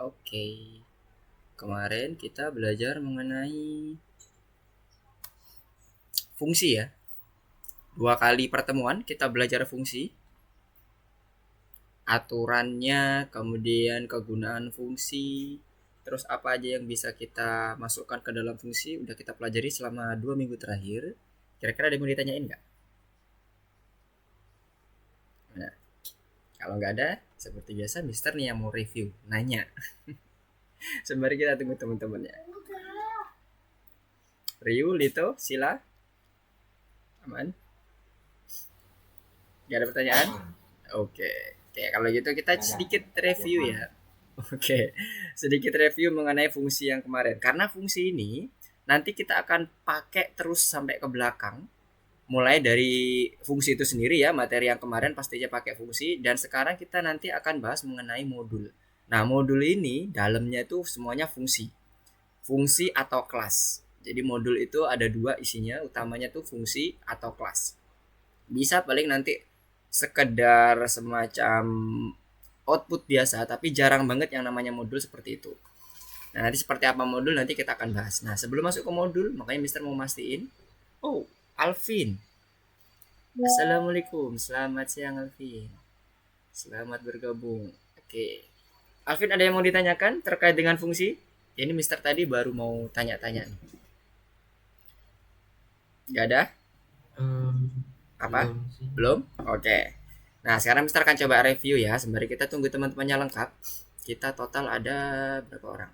Oke, kemarin kita belajar mengenai fungsi ya. Dua kali pertemuan kita belajar fungsi, aturannya, kemudian kegunaan fungsi, terus apa aja yang bisa kita masukkan ke dalam fungsi, udah kita pelajari selama 2 minggu terakhir. Kira-kira ada yang mau ditanyain nggak? Nah, kalau nggak ada, seperti biasa Mister nih yang mau review, nanya. Sembari kita tunggu teman-temannya. Ryu, Lito, Sila, aman? Gak ada pertanyaan? Oke. Oke, kalau gitu kita sedikit review ya. Oke, sedikit review mengenai fungsi yang kemarin. Karena fungsi ini nanti kita akan pakai terus sampai ke belakang. Mulai dari fungsi itu sendiri ya, materi yang kemarin pastinya pakai fungsi. Dan sekarang kita nanti akan bahas mengenai modul. Nah, modul ini dalamnya itu semuanya fungsi. Fungsi atau kelas. Jadi modul itu ada dua isinya, utamanya tuh fungsi atau kelas. Bisa paling nanti sekedar semacam output biasa, tapi jarang banget yang namanya modul seperti itu. Nah, nanti seperti apa modul nanti kita akan bahas. Nah, sebelum masuk ke modul, makanya Mister mau mastiin. Oh, Alvin. Assalamualaikum, selamat siang Alvin. Selamat bergabung. Oke. Alvin, ada yang mau ditanyakan terkait dengan fungsi? Ini Mister tadi baru mau tanya-tanya nih. Gak ada? Apa? Belum? Oke. Nah, sekarang Mister akan coba review ya. Sembari kita tunggu teman-temannya lengkap. Kita total ada berapa orang?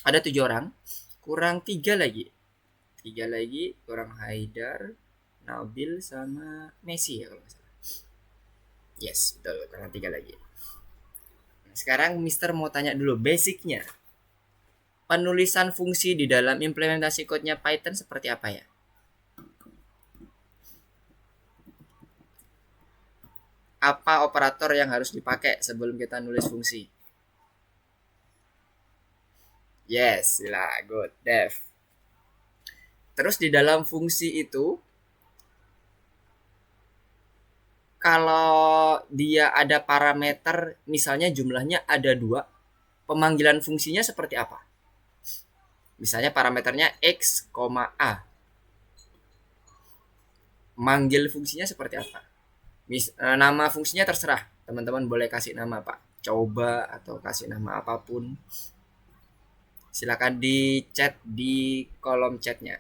Ada 7 orang. Kurang 3 lagi. 3 lagi kurang Haidar, Nabil sama Messi ya kalau nggak salah. Yes, betul. Kurang 3 lagi. Nah, sekarang Mister mau tanya dulu basicnya. Penulisan fungsi di dalam implementasi code-nya Python seperti apa ya? Apa operator yang harus dipakai sebelum kita nulis fungsi? Yes, sila, good, Dev. Terus di dalam fungsi itu, kalau dia ada parameter, misalnya jumlahnya ada 2, pemanggilan fungsinya seperti apa? Misalnya parameternya x, a. Manggil fungsinya seperti apa? Nama fungsinya terserah. Teman-teman boleh kasih nama Pak. Coba atau kasih nama apapun. Silakan di chat di kolom chatnya.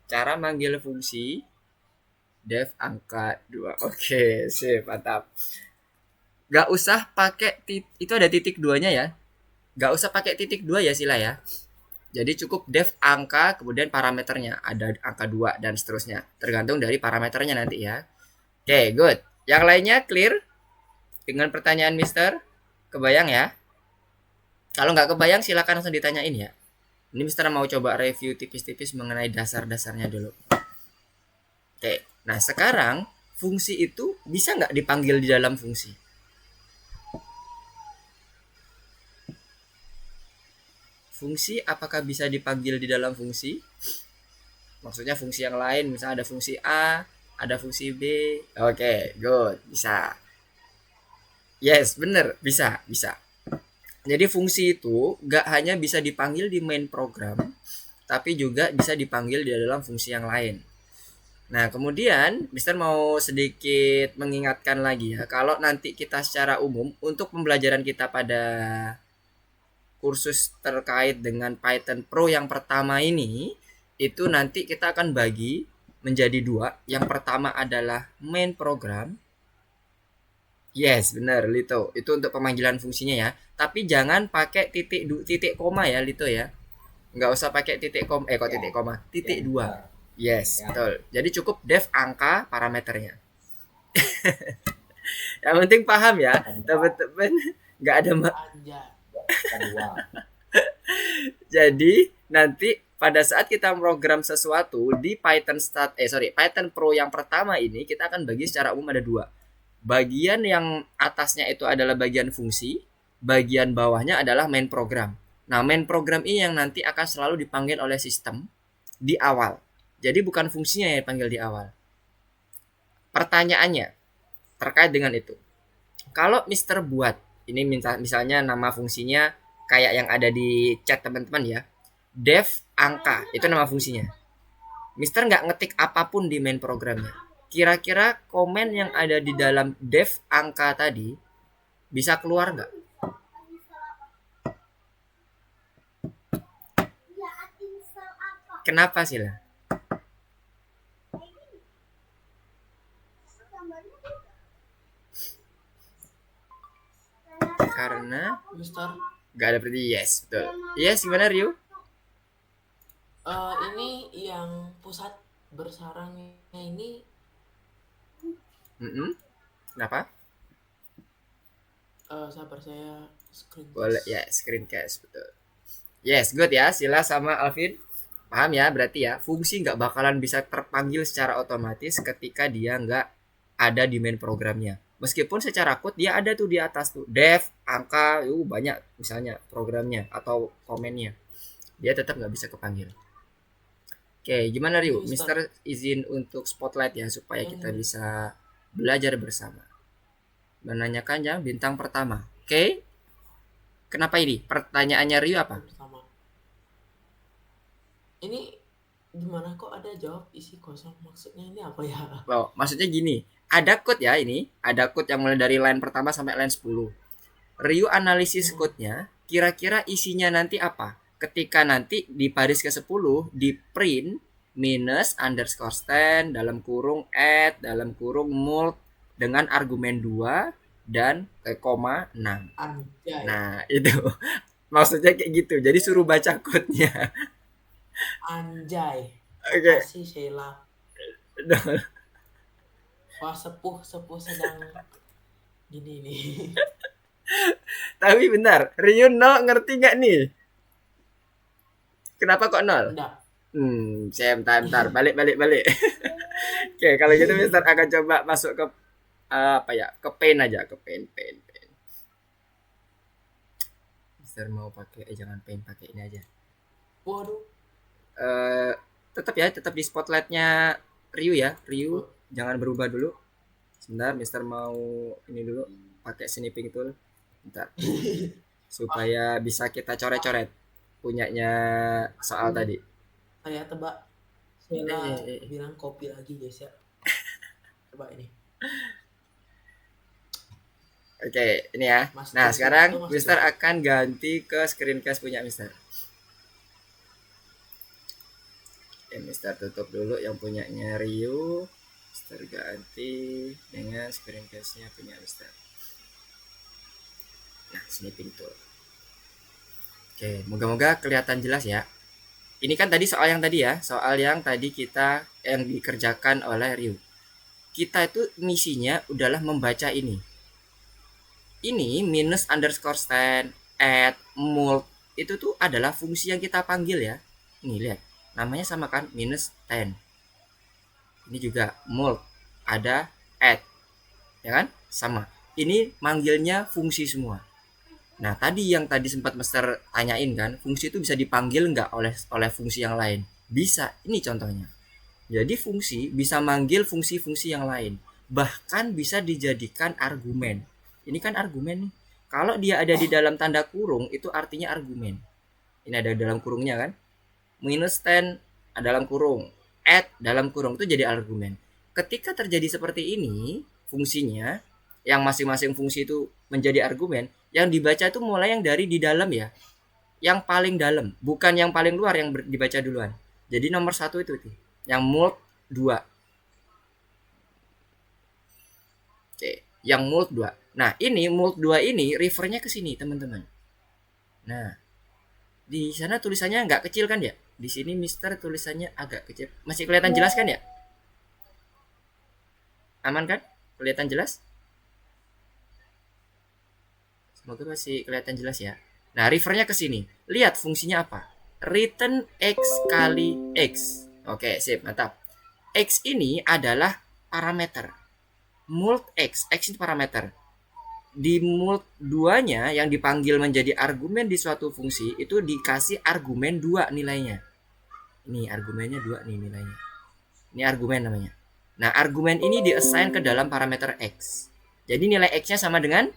Cara manggil fungsi def angka 2. Oke, sip, mantap. Gak usah pakai itu ada titik 2-nya ya. Gak usah pakai titik 2 ya Sila ya. Jadi cukup def angka kemudian parameternya ada angka 2 dan seterusnya. Tergantung dari parameternya nanti ya. Oke, good. Yang lainnya clear dengan pertanyaan Mister? Kebayang ya? Kalau nggak kebayang silakan langsung ditanyain ya. Ini Mister mau coba review tipis-tipis mengenai dasar-dasarnya dulu. Oke, nah sekarang fungsi itu bisa nggak dipanggil di dalam fungsi? Fungsi apakah bisa dipanggil di dalam fungsi? Maksudnya fungsi yang lain, misalnya ada fungsi A, ada fungsi B. Oke, good, bisa. Yes, bener, bisa, bisa. Jadi fungsi itu gak hanya bisa dipanggil di main program, tapi juga bisa dipanggil di dalam fungsi yang lain. Nah, kemudian Mister mau sedikit mengingatkan lagi ya, kalau nanti kita secara umum untuk pembelajaran kita pada kursus terkait dengan Python Pro yang pertama ini, itu nanti kita akan bagi menjadi 2. Yang pertama adalah main program. Yes, benar Lito. Itu untuk pemanggilan fungsinya ya. Tapi jangan pakai titik koma ya Lito ya. Nggak usah pakai titik koma. Kok titik koma? Titik 2. Yes, betul. Jadi cukup def angka parameternya. Yang penting paham ya, teman-teman. Nggak ada Jadi nanti pada saat kita program sesuatu di Python Pro yang pertama ini kita akan bagi secara umum ada 2. Bagian yang atasnya itu adalah bagian fungsi, bagian bawahnya adalah main program. Nah, main program ini yang nanti akan selalu dipanggil oleh sistem di awal. Jadi bukan fungsinya yang dipanggil di awal. Pertanyaannya terkait dengan itu. Kalau Mister buat Ini misalnya nama fungsinya kayak yang ada di chat teman-teman ya. Def angka itu nama fungsinya. Mister nggak ngetik apapun di main programnya. Kira-kira komen yang ada di dalam def angka tadi bisa keluar nggak? Kenapa sih lah? Karena Mister, nggak ada berarti yes, betul. Yes, gimana Ryu? ini yang pusat bersarangnya ini Kenapa? sabar saya screen Boleh test. ya, screencast betul. Yes, good ya. Sila sama Alvin. Paham ya? Berarti ya, fungsi nggak bakalan bisa terpanggil secara otomatis ketika dia nggak ada di main programnya. Meskipun secara code dia ada tuh di atas tuh. Def, angka, banyak misalnya programnya atau komennya. Dia tetap nggak bisa kepanggil. Oke, gimana Ini Ryu? Mister, Mister izin untuk spotlight ya supaya kita yang bisa belajar bersama. Menanyakan yang bintang pertama. Oke, kenapa ini? Pertanyaannya Ryu apa? pertama. Ini gimana kok ada jawab isi kosong? Maksudnya ini apa ya? Oh, maksudnya gini, ada code ya ini, ada code yang mulai dari line pertama sampai line 10. Ryu analisis Hmm, code-nya, kira-kira isinya nanti apa? Ketika nanti di baris ke-10 di print minus underscore stand dalam kurung add dalam kurung mult dengan argumen 2 dan koma 6. Anjay, Nah, itu maksudnya kayak gitu. Jadi suruh baca code-nya. anjay. Oke. Makasih Sheila. Wah, sepuh sedang gini nih. Tapi bentar, Ryu no ngerti nggak nih? Kenapa kok nol? Enggak. Saya bentar, balik. Oke, kalau gitu Mister akan coba masuk ke apa ya? Ke paint aja, ke paint. Mister mau pakai jangan paint, pakai ini aja. Waduh. Eh tetap di spotlightnya Ryu ya, Ryu jangan berubah dulu. Sebentar, Mister mau ini dulu pakai snipping tool. Bentar, Wah, supaya bisa kita coret-coret punyanya soal ini tadi. saya tebak. Eh, Sheila eh, eh. bilang kopi lagi guys ya. Coba ini. Oke, ini ya. Nah, Master Chef sekarang tuh Master Mister Chef. akan ganti ke screencast punya Mister. Oke, Mister tutup dulu yang punyanya Rio. Mister ganti dengan screencastnya punya Mister. Nah, snipping tool. Oke, moga-moga kelihatan jelas ya. Ini kan tadi soal yang tadi ya, soal yang tadi kita yang dikerjakan oleh Rio. Kita itu misinya udahlah membaca ini. Ini minus underscore stand, add, mult, itu tuh adalah fungsi yang kita panggil ya. Nih lihat, namanya sama kan, minus 10. Ini juga mult, ada add, ya kan? Sama. Ini manggilnya fungsi semua. Nah, tadi yang tadi sempat Master tanyain kan, fungsi itu bisa dipanggil nggak oleh fungsi yang lain? Bisa. Ini contohnya. Jadi fungsi bisa manggil fungsi-fungsi yang lain. Bahkan bisa dijadikan argumen. Ini kan argumen nih. Kalau dia ada di dalam tanda kurung itu artinya argumen. Ini ada dalam kurungnya kan? Minus 10 dalam kurung, add dalam kurung itu jadi argumen. Ketika terjadi seperti ini, fungsinya yang masing-masing fungsi itu menjadi argumen, yang dibaca itu mulai yang dari di dalam ya, yang paling dalam, bukan yang paling luar yang dibaca duluan. Jadi nomor satu itu tuh, yang mult 2. Oke, yang mult 2. Nah, ini mult 2 ini refernya ke sini, teman-teman. Nah, di sana tulisannya nggak kecil kan ya? Di sini Mister tulisannya agak kecil. Masih kelihatan jelas kan ya? Aman kan? Kelihatan jelas? Semoga masih kelihatan jelas ya. Nah, refernya ke sini. Lihat fungsinya apa? Return X kali X. Oke, sip, mantap. X ini adalah parameter. Mult X itu parameter. Di mult 2-nya yang dipanggil menjadi argumen di suatu fungsi itu dikasih argumen 2 nilainya. Ini argumennya 2 nih nilainya. Ini argumen namanya. Nah, argumen ini diassign ke dalam parameter X. Jadi nilai X-nya sama dengan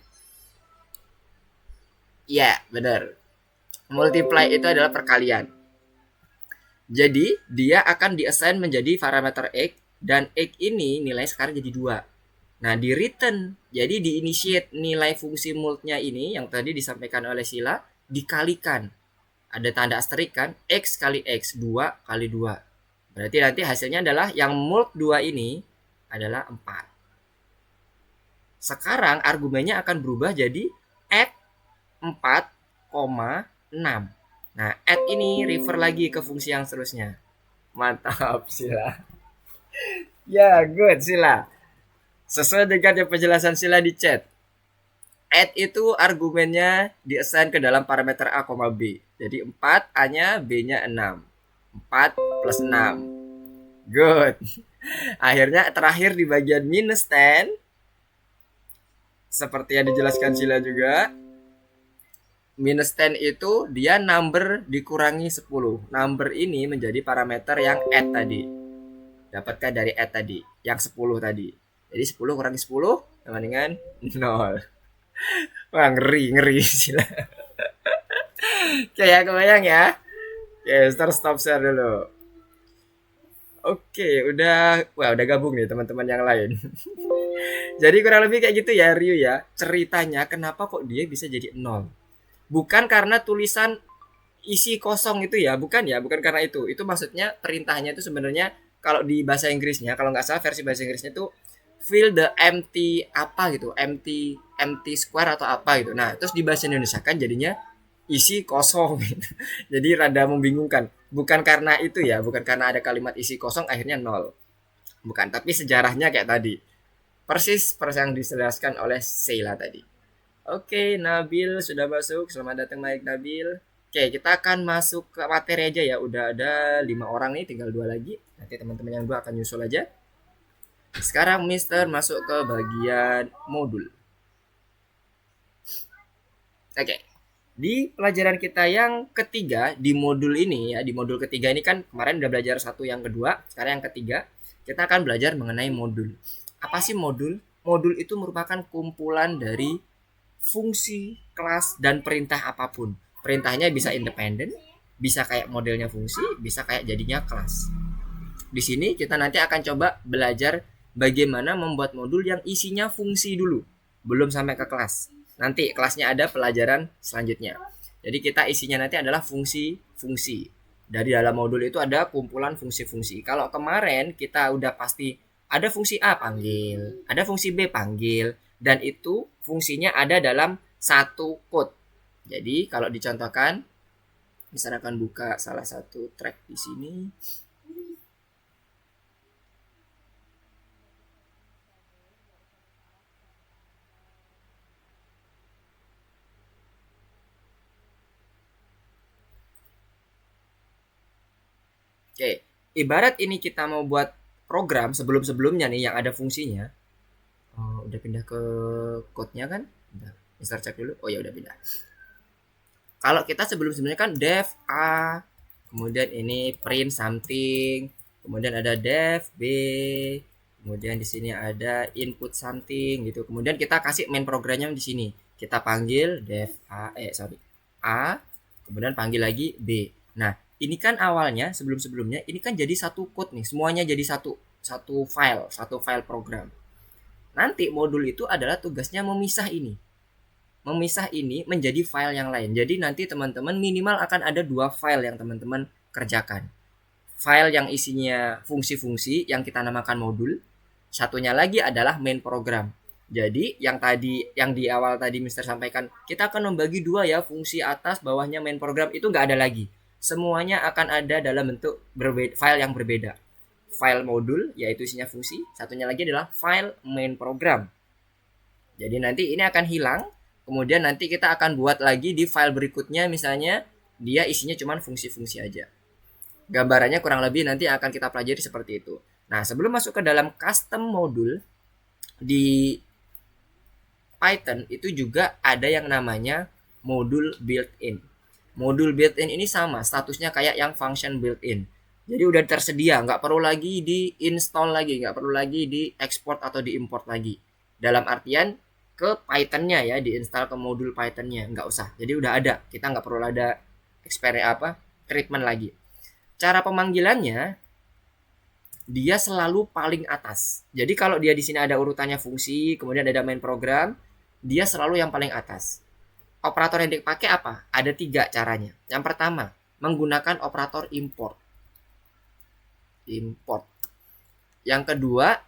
Iya, benar. Multiply itu adalah perkalian. Jadi, dia akan diassign menjadi parameter X, dan X ini nilai sekarang jadi 2. Nah, di return, jadi di initiate nilai fungsi multnya ini yang tadi disampaikan oleh Sila dikalikan. Ada tanda asterik kan, X kali X, 2 kali 2. Berarti nanti hasilnya adalah yang mult 2 ini adalah 4. Sekarang argumennya akan berubah jadi add 4,6. Nah, add ini refer lagi ke fungsi yang seterusnya. Mantap, Sila. Ya, good, Sila. Sesuai dengan yang penjelasan Sila di chat. Add itu argumennya diassign ke dalam parameter A, B. Jadi 4, A-nya, B-nya 6. 4 plus 6. Good. Akhirnya terakhir di bagian minus 10. Seperti yang dijelaskan Sila juga. Minus 10 itu dia number dikurangi 10. Number ini menjadi parameter yang add tadi. Dapatkan dari add tadi. Yang 10 tadi. Jadi 10 kurangi 10 sama dengan 0. Wah, ngeri Sila. Oke ya, kebayang ya. Oke, stop share dulu. Oke, udah gabung nih teman-teman yang lain. Jadi kurang lebih kayak gitu ya Ryu ya. Ceritanya kenapa kok dia bisa jadi 0. Bukan karena tulisan isi kosong itu ya, bukan karena itu. Itu maksudnya perintahnya itu sebenarnya kalau di bahasa Inggrisnya, kalau nggak salah versi bahasa Inggrisnya itu fill the empty apa gitu, empty square atau apa gitu. Nah, terus di bahasa Indonesia kan jadinya isi kosong gitu. Jadi rada membingungkan. Bukan karena itu ya, bukan karena ada kalimat isi kosong akhirnya 0. Bukan, tapi sejarahnya kayak tadi. Persis yang dijelaskan oleh Sheila tadi. Oke, Nabil sudah masuk. Selamat datang Mike Nabil. Oke, kita akan masuk ke materi aja ya. Udah ada 5 orang nih, tinggal 2 lagi. Nanti teman-teman yang 2 akan nyusul aja. Sekarang Mister masuk ke bagian modul. Oke. Di pelajaran kita yang ketiga di modul ini ya, di modul ketiga ini kan kemarin udah belajar satu, yang kedua, sekarang yang ketiga kita akan belajar mengenai modul. Apa sih modul? Modul itu merupakan kumpulan dari fungsi, kelas, dan perintah apapun. Perintahnya bisa independen, bisa kayak modelnya fungsi, bisa kayak jadinya kelas. Di sini kita nanti akan coba belajar bagaimana membuat modul yang isinya fungsi dulu, belum sampai ke kelas. Nanti kelasnya ada pelajaran selanjutnya. Jadi kita isinya nanti adalah fungsi-fungsi. Dari dalam modul itu ada kumpulan fungsi-fungsi. Kalau kemarin kita udah pasti ada fungsi A panggil, ada fungsi B panggil, dan itu fungsinya ada dalam satu code. Jadi kalau dicontohkan, misalkan buka salah satu track di sini. Oke, ibarat ini kita mau buat program sebelum-sebelumnya nih yang ada fungsinya. Oh, udah pindah ke code-nya kan? Udah. Mister cek dulu. Oh ya udah pindah. Kalau kita sebelum-sebelumnya kan def A, kemudian ini print something, kemudian ada def B, kemudian di sini ada input something gitu. Kemudian kita kasih main programnya di sini. Kita panggil def A, kemudian panggil lagi B. Nah, ini kan awalnya sebelum-sebelumnya ini kan jadi satu code nih, semuanya jadi satu file program. Nanti modul itu adalah tugasnya memisah ini menjadi file yang lain. Jadi nanti teman-teman minimal akan ada 2 file yang teman-teman kerjakan. File yang isinya fungsi-fungsi yang kita namakan modul. Satunya lagi adalah main program. Jadi yang di awal tadi Mister sampaikan, kita akan membagi 2 ya, fungsi atas bawahnya main program, itu nggak ada lagi. Semuanya akan ada dalam bentuk file yang berbeda. File modul yaitu isinya fungsi, satunya lagi adalah file main program. Jadi nanti ini akan hilang. Kemudian nanti kita akan buat lagi di file berikutnya, misalnya dia isinya cuma fungsi-fungsi aja. Gambarannya kurang lebih nanti akan kita pelajari seperti itu. Nah, sebelum masuk ke dalam custom modul di Python itu juga ada yang namanya modul built-in. Modul built-in ini sama statusnya kayak yang function built-in. Jadi udah tersedia, nggak perlu lagi di install lagi, nggak perlu lagi di export atau di import lagi. Dalam artian ke Python-nya ya, diinstal ke modul Python-nya, nggak usah. Jadi udah ada, kita nggak perlu ada treatment lagi. Cara pemanggilannya dia selalu paling atas. Jadi kalau dia di sini ada urutannya fungsi, kemudian ada main program, dia selalu yang paling atas. Operator yang dipakai apa? Ada 3 caranya. Yang pertama, menggunakan operator import. Yang kedua,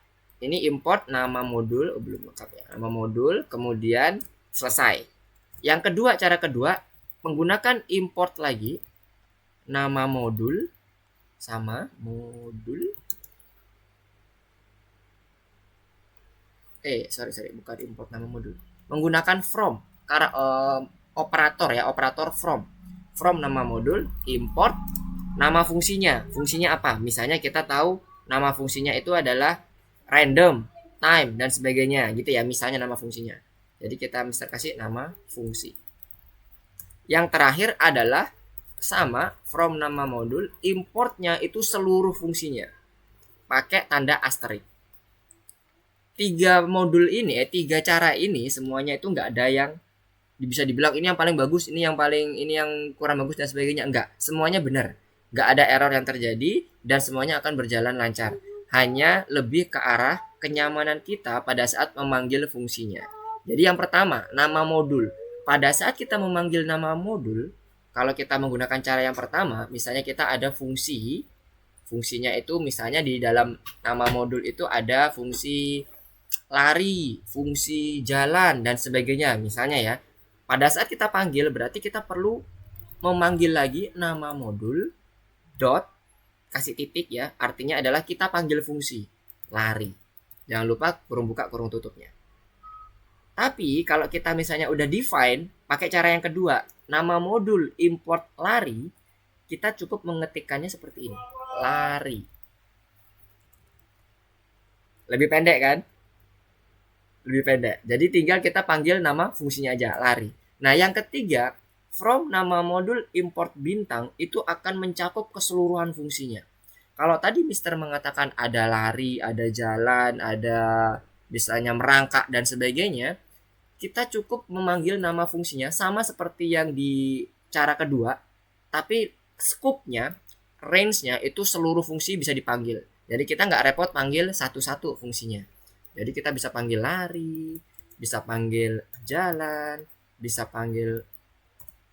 ini import nama modul, belum lengkap ya. Nama modul, kemudian selesai. Yang kedua, cara kedua, menggunakan import lagi nama modul sama modul. Bukan import nama modul. Menggunakan from, karena operator ya, operator from nama modul, import nama fungsinya. Fungsinya apa? Misalnya kita tahu nama fungsinya itu adalah random, time, dan sebagainya gitu ya, misalnya nama fungsinya. Jadi kita bisa kasih nama fungsi. Yang terakhir adalah sama from nama modul, importnya itu seluruh fungsinya pakai tanda asterisk. 3 modul ini, 3 cara ini semuanya itu nggak ada yang bisa dibilang ini yang paling bagus, ini yang kurang bagus dan sebagainya. Enggak, semuanya benar. Nggak ada error yang terjadi dan semuanya akan berjalan lancar. Hanya lebih ke arah kenyamanan kita pada saat memanggil fungsinya. Jadi yang pertama, nama modul. Pada saat kita memanggil nama modul, kalau kita menggunakan cara yang pertama, misalnya kita ada fungsi, fungsinya itu misalnya di dalam nama modul itu ada fungsi lari, fungsi jalan, dan sebagainya misalnya ya. Pada saat kita panggil berarti kita perlu memanggil lagi nama modul dot kasih titik ya, artinya adalah kita panggil fungsi lari. Jangan lupa kurung buka kurung tutupnya. Tapi kalau kita misalnya udah define pakai cara yang kedua, nama modul import lari, kita cukup mengetikkannya seperti ini, lari. Lebih pendek kan? Lebih pendek. Jadi tinggal kita panggil nama fungsinya aja, lari. Nah yang ketiga, from nama modul import bintang itu akan mencakup keseluruhan fungsinya. Kalau tadi Mister mengatakan ada lari, ada jalan, ada misalnya merangkak dan sebagainya, kita cukup memanggil nama fungsinya sama seperti yang di cara kedua, tapi scope-nya, range-nya itu seluruh fungsi bisa dipanggil. Jadi kita nggak repot panggil satu-satu fungsinya. Jadi kita bisa panggil lari, bisa panggil jalan, bisa panggil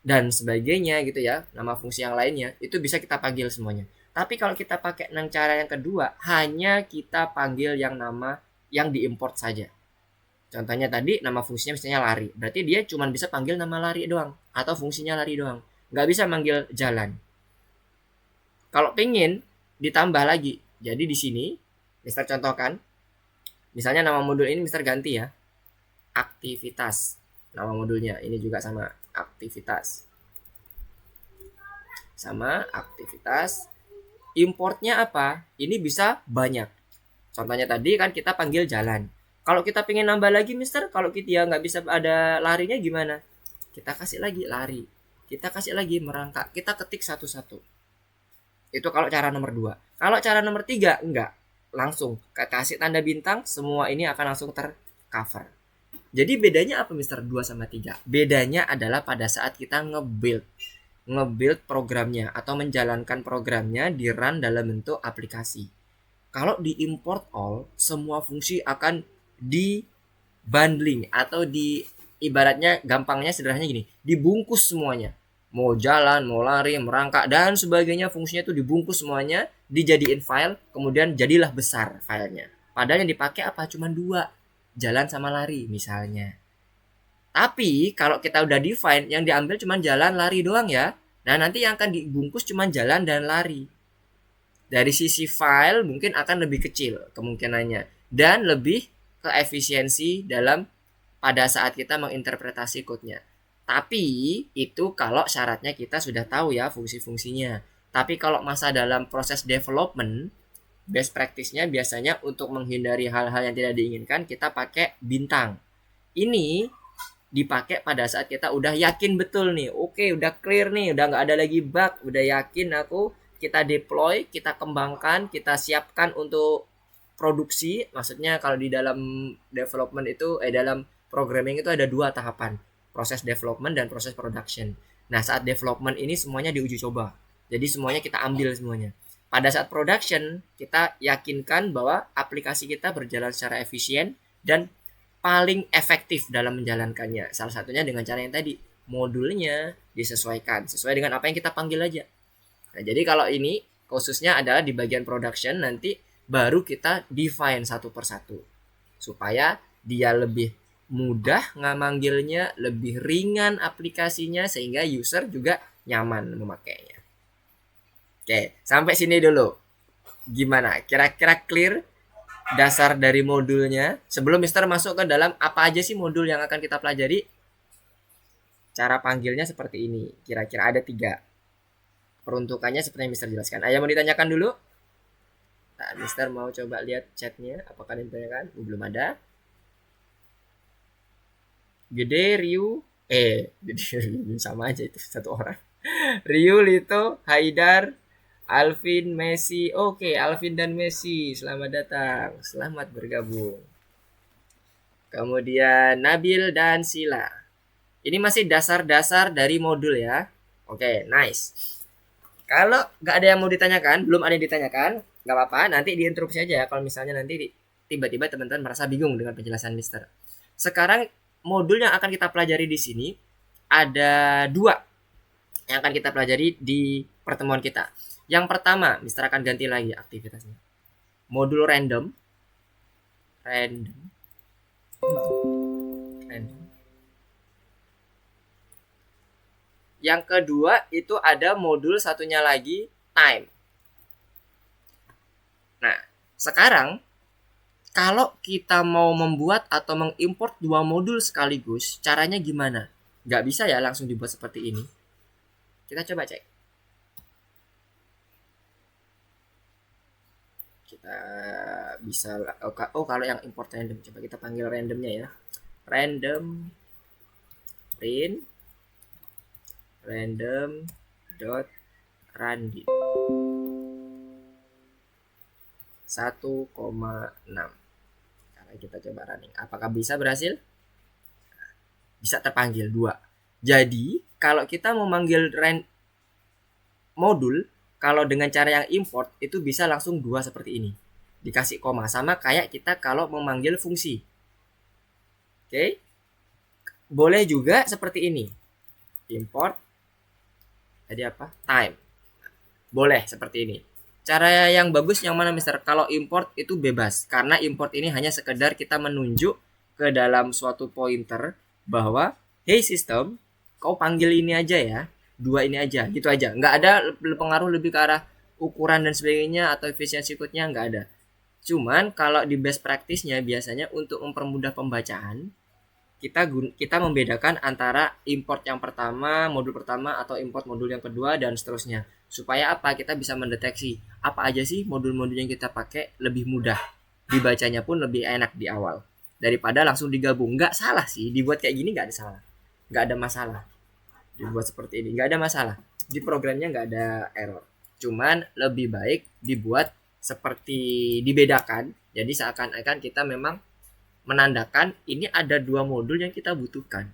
dan sebagainya gitu ya, nama fungsi yang lainnya itu bisa kita panggil semuanya. Tapi kalau kita pakai cara yang kedua, hanya kita panggil yang nama yang diimport saja. Contohnya tadi nama fungsinya misalnya lari, berarti dia cuma bisa panggil nama lari doang atau fungsinya lari doang, nggak bisa manggil jalan. Kalau pengen ditambah lagi, jadi di sini Mister contohkan, misalnya nama modul ini Mister ganti ya, aktivitas. Nama modulnya ini juga sama, aktivitas. Sama aktivitas. Importnya apa? Ini bisa banyak. Contohnya tadi kan kita panggil jalan. Kalau kita pengen nambah lagi Mister, kalau kita nggak bisa ada larinya gimana? Kita kasih lagi lari. Kita kasih lagi merangkak. Kita ketik satu-satu. Itu kalau cara nomor 2. Kalau cara nomor 3 enggak. Langsung kasih tanda bintang, semua ini akan langsung tercover. Jadi bedanya apa Mister 2 sama 3? Bedanya adalah pada saat kita ngebuild programnya atau menjalankan programnya di run dalam bentuk aplikasi. Kalau di import all, semua fungsi akan di bundling atau di ibaratnya gampangnya sederhananya gini, dibungkus semuanya. Mau jalan, mau lari, merangkak dan sebagainya, fungsinya itu dibungkus semuanya, dijadiin file, kemudian jadilah besar filenya. Padahal yang dipakai apa? Cuma 2, jalan sama lari misalnya. Tapi kalau kita udah define, yang diambil cuma jalan lari doang ya. Nah nanti yang akan dibungkus cuma jalan dan lari. Dari sisi file mungkin akan lebih kecil kemungkinannya dan lebih ke efisiensi dalam pada saat kita menginterpretasi code-nya. Tapi itu kalau syaratnya kita sudah tahu ya fungsi-fungsinya. Tapi kalau masa dalam proses development, best practice-nya biasanya untuk menghindari hal-hal yang tidak diinginkan kita pakai bintang. Ini dipakai pada saat kita udah yakin betul nih, oke udah clear nih, udah nggak ada lagi bug, udah yakin aku, kita deploy, kita kembangkan, kita siapkan untuk produksi. Maksudnya kalau di dalam development itu dalam programming itu ada 2 tahapan, proses development dan proses production. Nah, saat development ini semuanya diuji coba. Jadi semuanya kita ambil semuanya. Pada saat production, kita yakinkan bahwa aplikasi kita berjalan secara efisien dan paling efektif dalam menjalankannya. Salah satunya dengan cara yang tadi, modulnya disesuaikan sesuai dengan apa yang kita panggil aja. Nah, jadi kalau ini khususnya adalah di bagian production, nanti baru kita define satu persatu supaya dia lebih mudah ngamanggilnya, lebih ringan aplikasinya sehingga user juga nyaman memakainya. Oke, sampai sini dulu. Gimana? Kira-kira clear dasar dari modulnya? Sebelum Mister masuk ke dalam apa aja sih modul yang akan kita pelajari? Cara panggilnya seperti ini. Kira-kira ada 3. Peruntukannya seperti yang Mister jelaskan. Ayo mau ditanyakan dulu? Nah, Mister mau coba lihat chatnya. Apakah ada yang ditanyakan? Belum ada. Gede, Ryu. Gede, Ryu sama aja itu satu orang. Ryu, Lito, Haidar, Alvin, Messi. Oke, Alvin dan Messi, selamat datang. Selamat bergabung. Kemudian Nabil dan Sila. Ini masih dasar-dasar dari modul ya. Oke, nice. Kalau nggak ada yang mau ditanyakan, belum ada yang ditanyakan, nggak apa-apa. Nanti diinterupsi aja ya. Kalau misalnya nanti tiba-tiba teman-teman merasa bingung dengan penjelasan Mister. Sekarang modul yang akan kita pelajari di sini ada 2 yang akan kita pelajari di pertemuan kita. Yang pertama, Mister akan ganti lagi aktivitasnya. Modul random. Yang kedua itu ada modul satunya lagi, time. Nah, sekarang kalau kita mau membuat atau mengimport 2 modul sekaligus, caranya gimana? Nggak bisa ya langsung dibuat seperti ini. Kita coba cek. Kita bisa kalau yang import random, coba kita panggil randomnya ya. Random print random dot random 1,6. Karena kita coba running. Apakah bisa berhasil? Bisa terpanggil 2. Jadi kalau kita mau manggil modul, kalau dengan cara yang import itu bisa langsung 2 seperti ini. Dikasih koma, sama kayak kita kalau memanggil fungsi. Oke. Boleh juga seperti ini. Import tadi apa? Time. Boleh seperti ini. Cara yang bagus yang mana, Mister? Kalau import itu bebas, karena import ini hanya sekedar kita menunjuk ke dalam suatu pointer bahwa hey system, kau panggil ini aja ya, 2 ini aja, gitu aja. Nggak ada pengaruh lebih ke arah ukuran dan sebagainya atau efisiensi code-nya, nggak ada. Cuman kalau di best practice-nya biasanya untuk mempermudah pembacaan, kita membedakan antara import yang pertama, modul pertama, atau import modul yang kedua dan seterusnya. Supaya apa? Kita bisa mendeteksi apa aja sih modul-modul yang kita pakai, lebih mudah. Dibacanya pun lebih enak di awal daripada langsung digabung. Nggak salah sih, dibuat kayak gini nggak ada salah. Nggak ada masalah. Dibuat seperti ini nggak ada masalah. Di programnya nggak ada error. Cuman lebih baik dibuat seperti dibedakan. Jadi seakan-akan kita memang menandakan ini ada 2 modul yang kita butuhkan.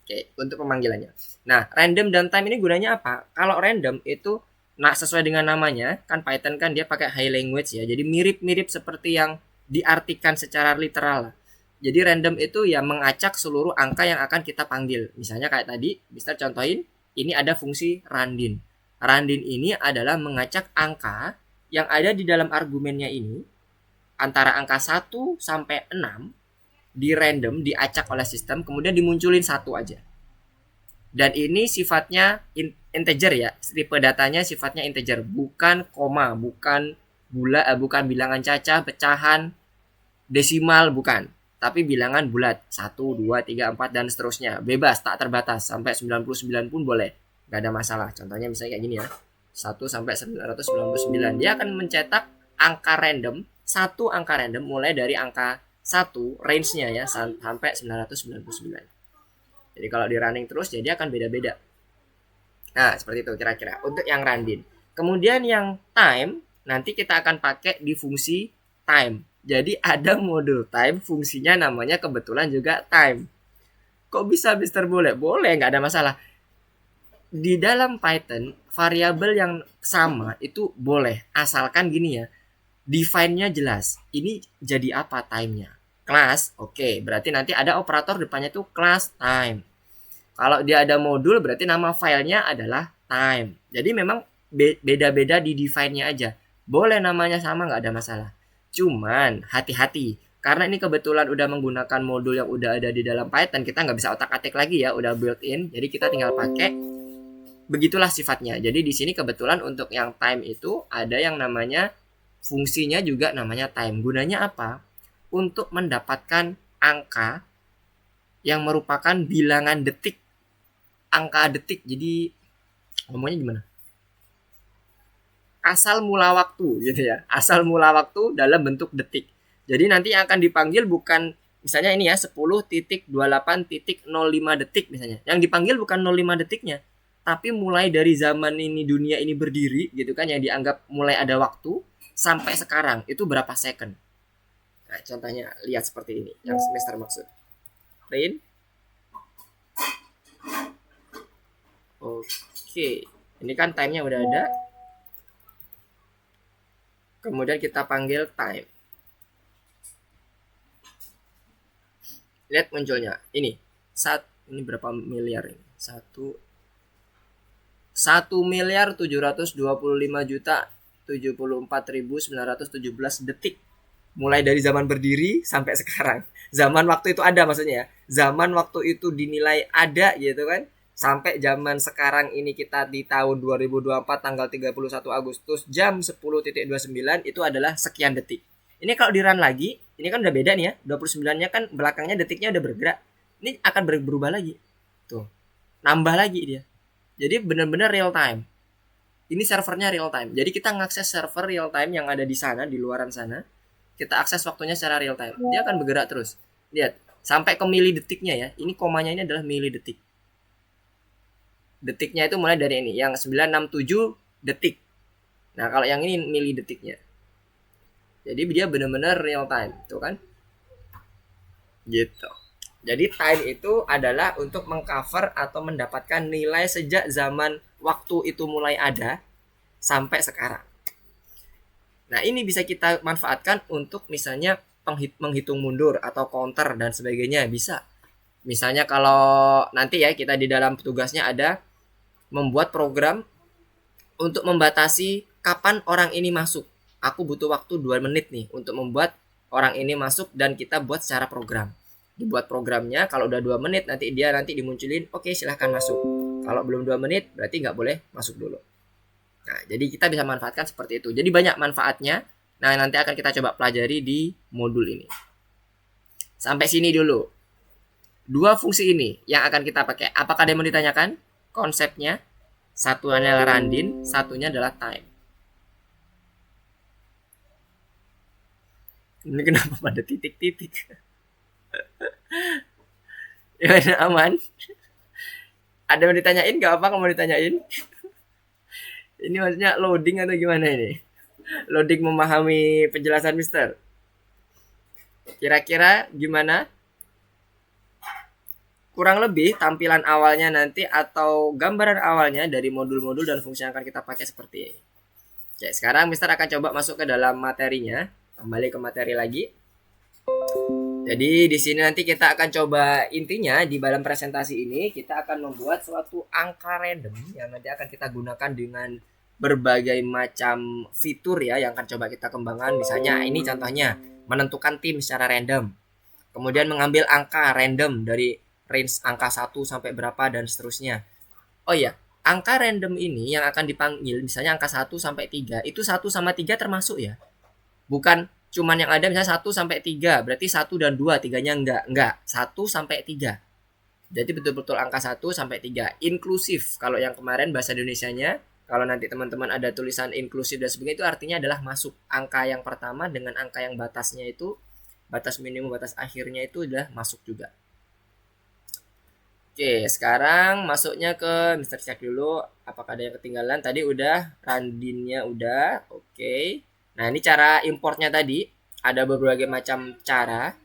Oke, untuk pemanggilannya. Nah, random dan time ini gunanya apa? Kalau random itu sesuai dengan namanya, kan Python kan dia pakai high language ya. Jadi mirip-mirip seperti yang diartikan secara literal. Jadi random itu ya mengacak seluruh angka yang akan kita panggil. Misalnya kayak tadi, Mister contohin, ini ada fungsi randin. Randin ini adalah mengacak angka yang ada di dalam argumennya ini antara angka 1 sampai 6 di random, diacak oleh sistem, kemudian dimunculin 1 aja. Dan ini sifatnya integer ya, tipe datanya sifatnya integer, bukan koma, bukan bukan bilangan cacah, pecahan, desimal, bukan. Tapi bilangan bulat, 1, 2, 3, 4, dan seterusnya. Bebas, tak terbatas, sampai 99 pun boleh. Gak ada masalah, contohnya misalnya kayak gini ya, 1 sampai 999. Dia akan mencetak angka random, 1 angka random mulai dari angka 1 range-nya ya sampai 999. Jadi kalau di running terus jadi akan beda-beda. Nah, seperti itu kira-kira untuk yang random. Kemudian yang time nanti kita akan pakai di fungsi time. Jadi ada modul time, fungsinya namanya kebetulan juga time. Kok bisa Mister Boleh? Boleh, nggak ada masalah. Di dalam Python, variabel yang sama itu boleh. Asalkan gini ya, define-nya jelas. Ini jadi apa time-nya? Class, oke. Berarti nanti ada operator depannya tuh class time. Kalau dia ada modul, berarti nama filenya adalah time. Jadi memang beda-beda di define-nya aja. Boleh namanya sama, nggak ada masalah. Cuman hati-hati, karena ini kebetulan udah menggunakan modul yang udah ada di dalam Python, kita nggak bisa otak-atik lagi ya, udah built-in. Jadi kita tinggal pakai. Begitulah sifatnya. Jadi di sini kebetulan untuk yang time itu ada yang namanya fungsinya juga namanya time. Gunanya apa? Untuk mendapatkan angka yang merupakan bilangan detik, angka detik. Jadi ngomongnya gimana? Asal mula waktu gitu ya. Asal mula waktu dalam bentuk detik. Jadi nanti yang akan dipanggil bukan misalnya ini ya 10.28.05 detik misalnya. Yang dipanggil bukan 05 detiknya, tapi mulai dari zaman ini dunia ini berdiri gitu kan, yang dianggap mulai ada waktu sampai sekarang itu berapa second. Nah, contohnya lihat seperti ini yang semester maksud. Print. Oke. Ini kan time-nya udah ada. Kemudian kita panggil time. Lihat munculnya. Ini berapa miliar ini? 1.725.074.917 detik. Mulai dari zaman berdiri sampai sekarang. Zaman waktu itu ada maksudnya ya. Zaman waktu itu dinilai ada gitu kan. Sampai zaman sekarang ini kita di tahun 2024 tanggal 31 Agustus jam 10.29 itu adalah sekian detik. Ini kalau di run lagi, ini kan udah beda nih ya. 29-nya kan belakangnya detiknya udah bergerak. Ini akan berubah lagi. Tuh. Nambah lagi dia. Jadi benar-benar real time. Ini servernya real time. Jadi kita ngakses server real time yang ada di sana, di luaran sana. Kita akses waktunya secara real time. Dia akan bergerak terus. Lihat, sampai ke mili detiknya ya. Ini komanya ini adalah mili detik. Detiknya itu mulai dari ini, yang 967 detik. Nah, kalau yang ini mili detiknya. Jadi dia benar-benar real time, tuh kan? Gitu. Jadi time itu adalah untuk mengcover atau mendapatkan nilai sejak zaman waktu itu mulai ada sampai sekarang. Nah, ini bisa kita manfaatkan untuk misalnya menghitung mundur atau counter dan sebagainya, bisa. Misalnya kalau nanti ya kita di dalam tugasnya ada membuat program untuk membatasi kapan orang ini masuk. Aku butuh waktu 2 menit nih untuk membuat orang ini masuk dan kita buat secara program. Dibuat programnya, kalau udah 2 menit nanti dimunculin, oke silahkan masuk. Kalau belum 2 menit berarti nggak boleh masuk dulu. Nah, jadi kita bisa manfaatkan seperti itu. Jadi banyak manfaatnya. Nah, nanti akan kita coba pelajari di modul ini. Sampai sini dulu. 2 fungsi ini yang akan kita pakai. Apakah ada yang mau ditanyakan? Konsepnya. Satunya adalah randin, satunya adalah time. Ini kenapa pada titik-titik? Ya aman. Ada yang ditanyain gak apa mau ditanyain? Ini maksudnya loading atau gimana ini? Loading memahami penjelasan Mister. Kira-kira gimana? Kurang lebih tampilan awalnya nanti atau gambaran awalnya dari modul-modul dan fungsi yang akan kita pakai seperti ini. Oke, sekarang Mister akan coba masuk ke dalam materinya. Kembali ke materi lagi. Jadi di sini nanti kita akan coba, intinya di dalam presentasi ini kita akan membuat suatu angka random yang nanti akan kita gunakan dengan berbagai macam fitur ya yang akan coba kita kembangkan. Misalnya ini contohnya menentukan tim secara random. Kemudian mengambil angka random dari range angka 1 sampai berapa dan seterusnya. Oh iya, angka random ini yang akan dipanggil misalnya angka 1 sampai 3, itu 1 sama 3 termasuk ya. Bukan cuman yang ada misalnya 1 sampai 3, berarti 1 dan 2, 3-nya enggak, 1 sampai 3. Jadi betul-betul angka 1 sampai 3, inklusif. Kalau yang kemarin bahasa Indonesianya, kalau nanti teman-teman ada tulisan inklusif dan sebagainya, itu artinya adalah masuk. Angka yang pertama dengan angka yang batasnya itu, batas minimum, batas akhirnya itu udah masuk juga. Oke, sekarang masuknya ke Mister cek dulu apakah ada yang ketinggalan. Tadi udah, randinnya udah, oke. Nah, ini cara importnya tadi. ada berbagai macam cara.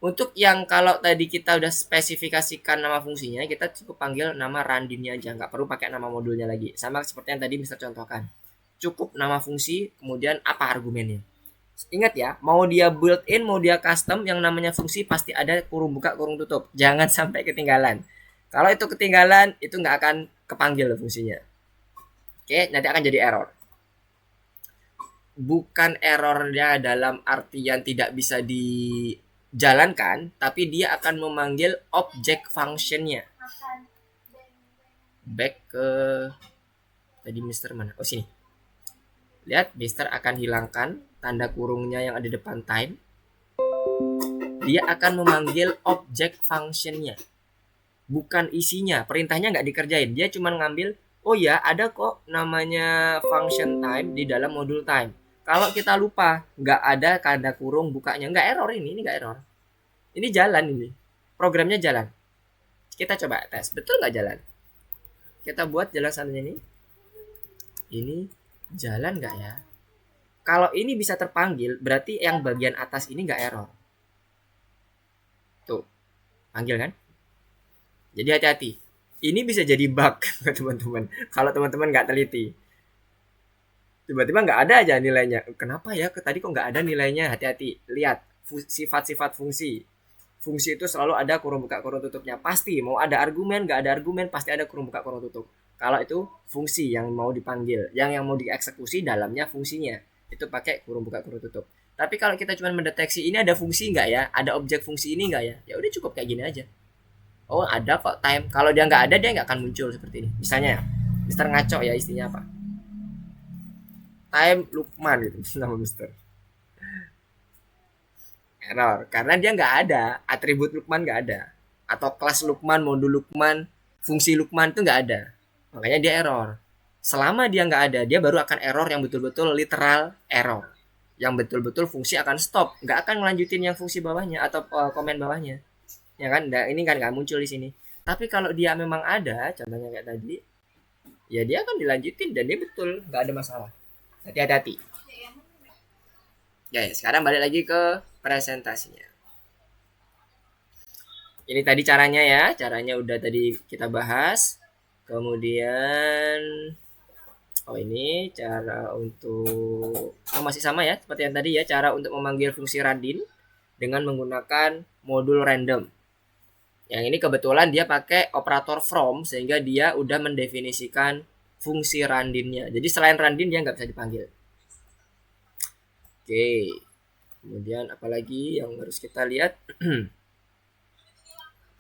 Untuk yang kalau tadi kita udah spesifikasikan nama fungsinya, kita cukup panggil nama randinnya aja, nggak perlu pakai nama modulnya lagi. Sama seperti yang tadi Mister contohkan. Cukup nama fungsi, kemudian apa argumennya. Ingat ya, mau dia built-in, mau dia custom, yang namanya fungsi pasti ada kurung buka, kurung tutup. Jangan sampai ketinggalan. Kalau itu ketinggalan, itu nggak akan kepanggil fungsinya. Oke, nanti akan jadi error. Bukan errornya dalam artian tidak bisa dijalankan, tapi dia akan memanggil objek functionnya. Back ke tadi Mister mana? Oh sini. Lihat, Mister akan hilangkan tanda kurungnya yang ada di depan time. Dia akan memanggil objek functionnya, bukan isinya. Perintahnya nggak dikerjain, dia cuma ngambil, oh ya ada kok namanya function time di dalam modul time. Kalau kita lupa, nggak ada tanda kurung bukanya, nggak error ini nggak error. Ini jalan ini, programnya jalan. Kita coba tes, betul nggak jalan? Kita buat jalan satunya ini. Ini jalan nggak ya? Kalau ini bisa terpanggil, berarti yang bagian atas ini nggak error. Tuh, panggil kan? Jadi hati-hati. Ini bisa jadi bug teman-teman. Kalau teman-teman nggak teliti. Tiba-tiba nggak ada aja nilainya. Kenapa ya? Tadi kok nggak ada nilainya? Hati-hati. Lihat sifat-sifat fungsi. Fungsi itu selalu ada kurung buka kurung tutupnya. Pasti mau ada argumen, nggak ada argumen, pasti ada kurung buka kurung tutup. Kalau itu fungsi yang mau dipanggil, yang mau dieksekusi dalamnya fungsinya, itu pakai kurung buka kurung tutup. Tapi kalau kita cuma mendeteksi ini ada fungsi nggak ya, ada objek fungsi ini nggak ya, ya udah cukup kayak gini aja. Oh ada kok time. Kalau dia nggak ada, dia nggak akan muncul seperti ini. Misalnya, Mister ngaco ya, istinya apa? Time Lukman gitu nama Mister. Error karena dia nggak ada atribut Lukman, nggak ada, atau kelas Lukman, modul Lukman, fungsi Lukman itu nggak ada, makanya dia error. Selama dia nggak ada, dia baru akan error yang betul-betul literal error, yang betul-betul fungsi akan stop, nggak akan melanjutin yang fungsi bawahnya atau komen bawahnya, ya kan? Nah, ini kan nggak muncul di sini. Tapi kalau dia memang ada, contohnya kayak tadi, ya dia akan dilanjutin dan dia betul, nggak ada masalah. Hati-hati. Ya, sekarang balik lagi ke presentasinya. Ini tadi caranya ya, caranya udah tadi kita bahas. Kemudian, oh ini cara untuk, oh masih sama ya, seperti yang tadi ya, cara untuk memanggil fungsi randin dengan menggunakan modul random. Yang ini kebetulan dia pakai operator from, sehingga dia udah mendefinisikan fungsi randinnya. Jadi selain randin dia nggak bisa dipanggil. Oke, kemudian apalagi yang harus kita lihat?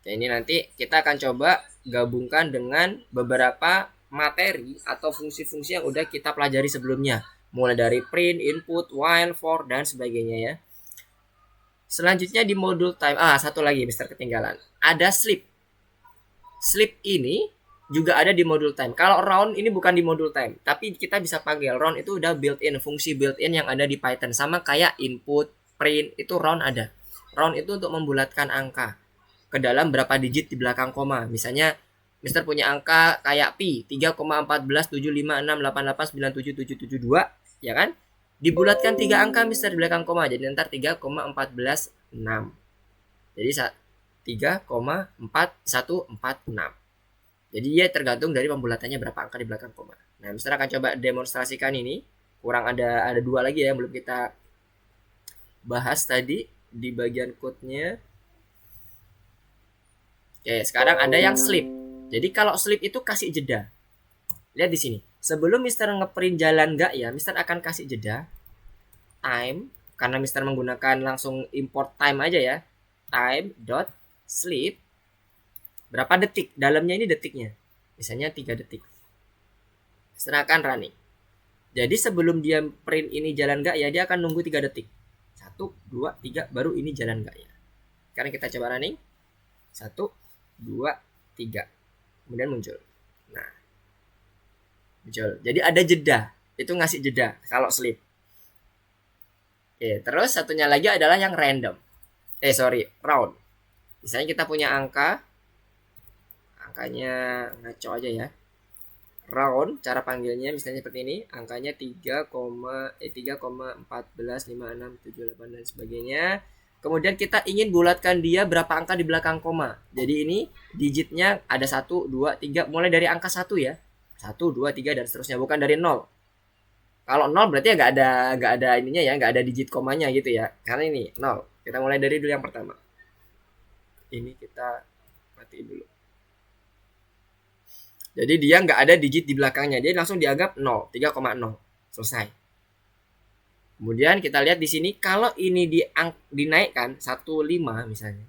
Oke, ini nanti kita akan coba gabungkan dengan beberapa materi atau fungsi-fungsi yang udah kita pelajari sebelumnya, mulai dari print, input, while, for, dan sebagainya ya. Selanjutnya di modul time, satu lagi Mister ketinggalan, ada sleep. Sleep ini juga ada di modul time. Kalau round ini bukan di modul time, tapi kita bisa panggil round, itu udah built-in, fungsi built-in yang ada di Python. Sama kayak input, print, itu round ada. Round itu untuk membulatkan angka ke dalam berapa digit di belakang koma. Misalnya Mister punya angka kayak pi 3,14756888977772, ya kan? Dibulatkan 3 angka Mister di belakang koma, jadi ntar 3,146. Jadi 3,4146. Jadi dia tergantung dari pembulatannya berapa angka di belakang koma. Nah, Mister akan coba demonstrasikan ini. Kurang ada 2 lagi ya yang belum kita bahas tadi di bagian code-nya. Oke, sekarang ada yang sleep. Jadi kalau sleep itu kasih jeda. Lihat di sini. Sebelum Mister ngeprint jalan nggak ya, Mister akan kasih jeda time, karena Mister menggunakan langsung import time aja ya. Time dot sleep berapa detik, dalamnya ini detiknya, misalnya 3 detik. Mister akan running. Jadi sebelum dia print ini jalan nggak ya, dia akan nunggu 3 detik. 1, 2, 3, baru ini jalan nggak ya. Sekarang kita coba running. 1, 2, 3. Kemudian muncul. Nah, muncul. Jadi ada jeda. Itu ngasih jeda kalau sleep. Oke, terus satunya lagi adalah yang random. Round. Misalnya kita punya angkanya ngaco aja ya. round cara panggilnya misalnya seperti ini, angkanya 3,145678 dan sebagainya. Kemudian kita ingin bulatkan dia berapa angka di belakang koma. Jadi ini digitnya ada 1, 2, 3 mulai dari angka 1 ya. 1, 2, 3 dan seterusnya, bukan dari 0. Kalau 0 berarti ya nggak ada ininya ya, nggak ada digit komanya gitu ya. Karena ini 0. Kita mulai dari dulu yang pertama. Ini kita matiin dulu. Jadi dia nggak ada digit di belakangnya, dia langsung dianggap 0, 3,0. Selesai. Kemudian kita lihat di sini kalau ini dinaikkan 15 misalnya.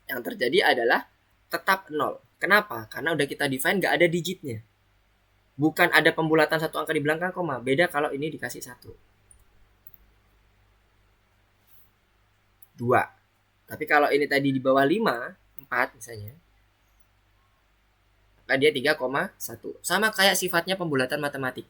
Yang terjadi adalah tetap 0. Kenapa? Karena udah kita define nggak ada digitnya. Bukan ada pembulatan satu angka di belakang koma. Beda kalau ini dikasih 1. 2. Tapi kalau ini tadi di bawah 5, 4 misalnya. Maka dia 3,1. Sama kayak sifatnya pembulatan matematik.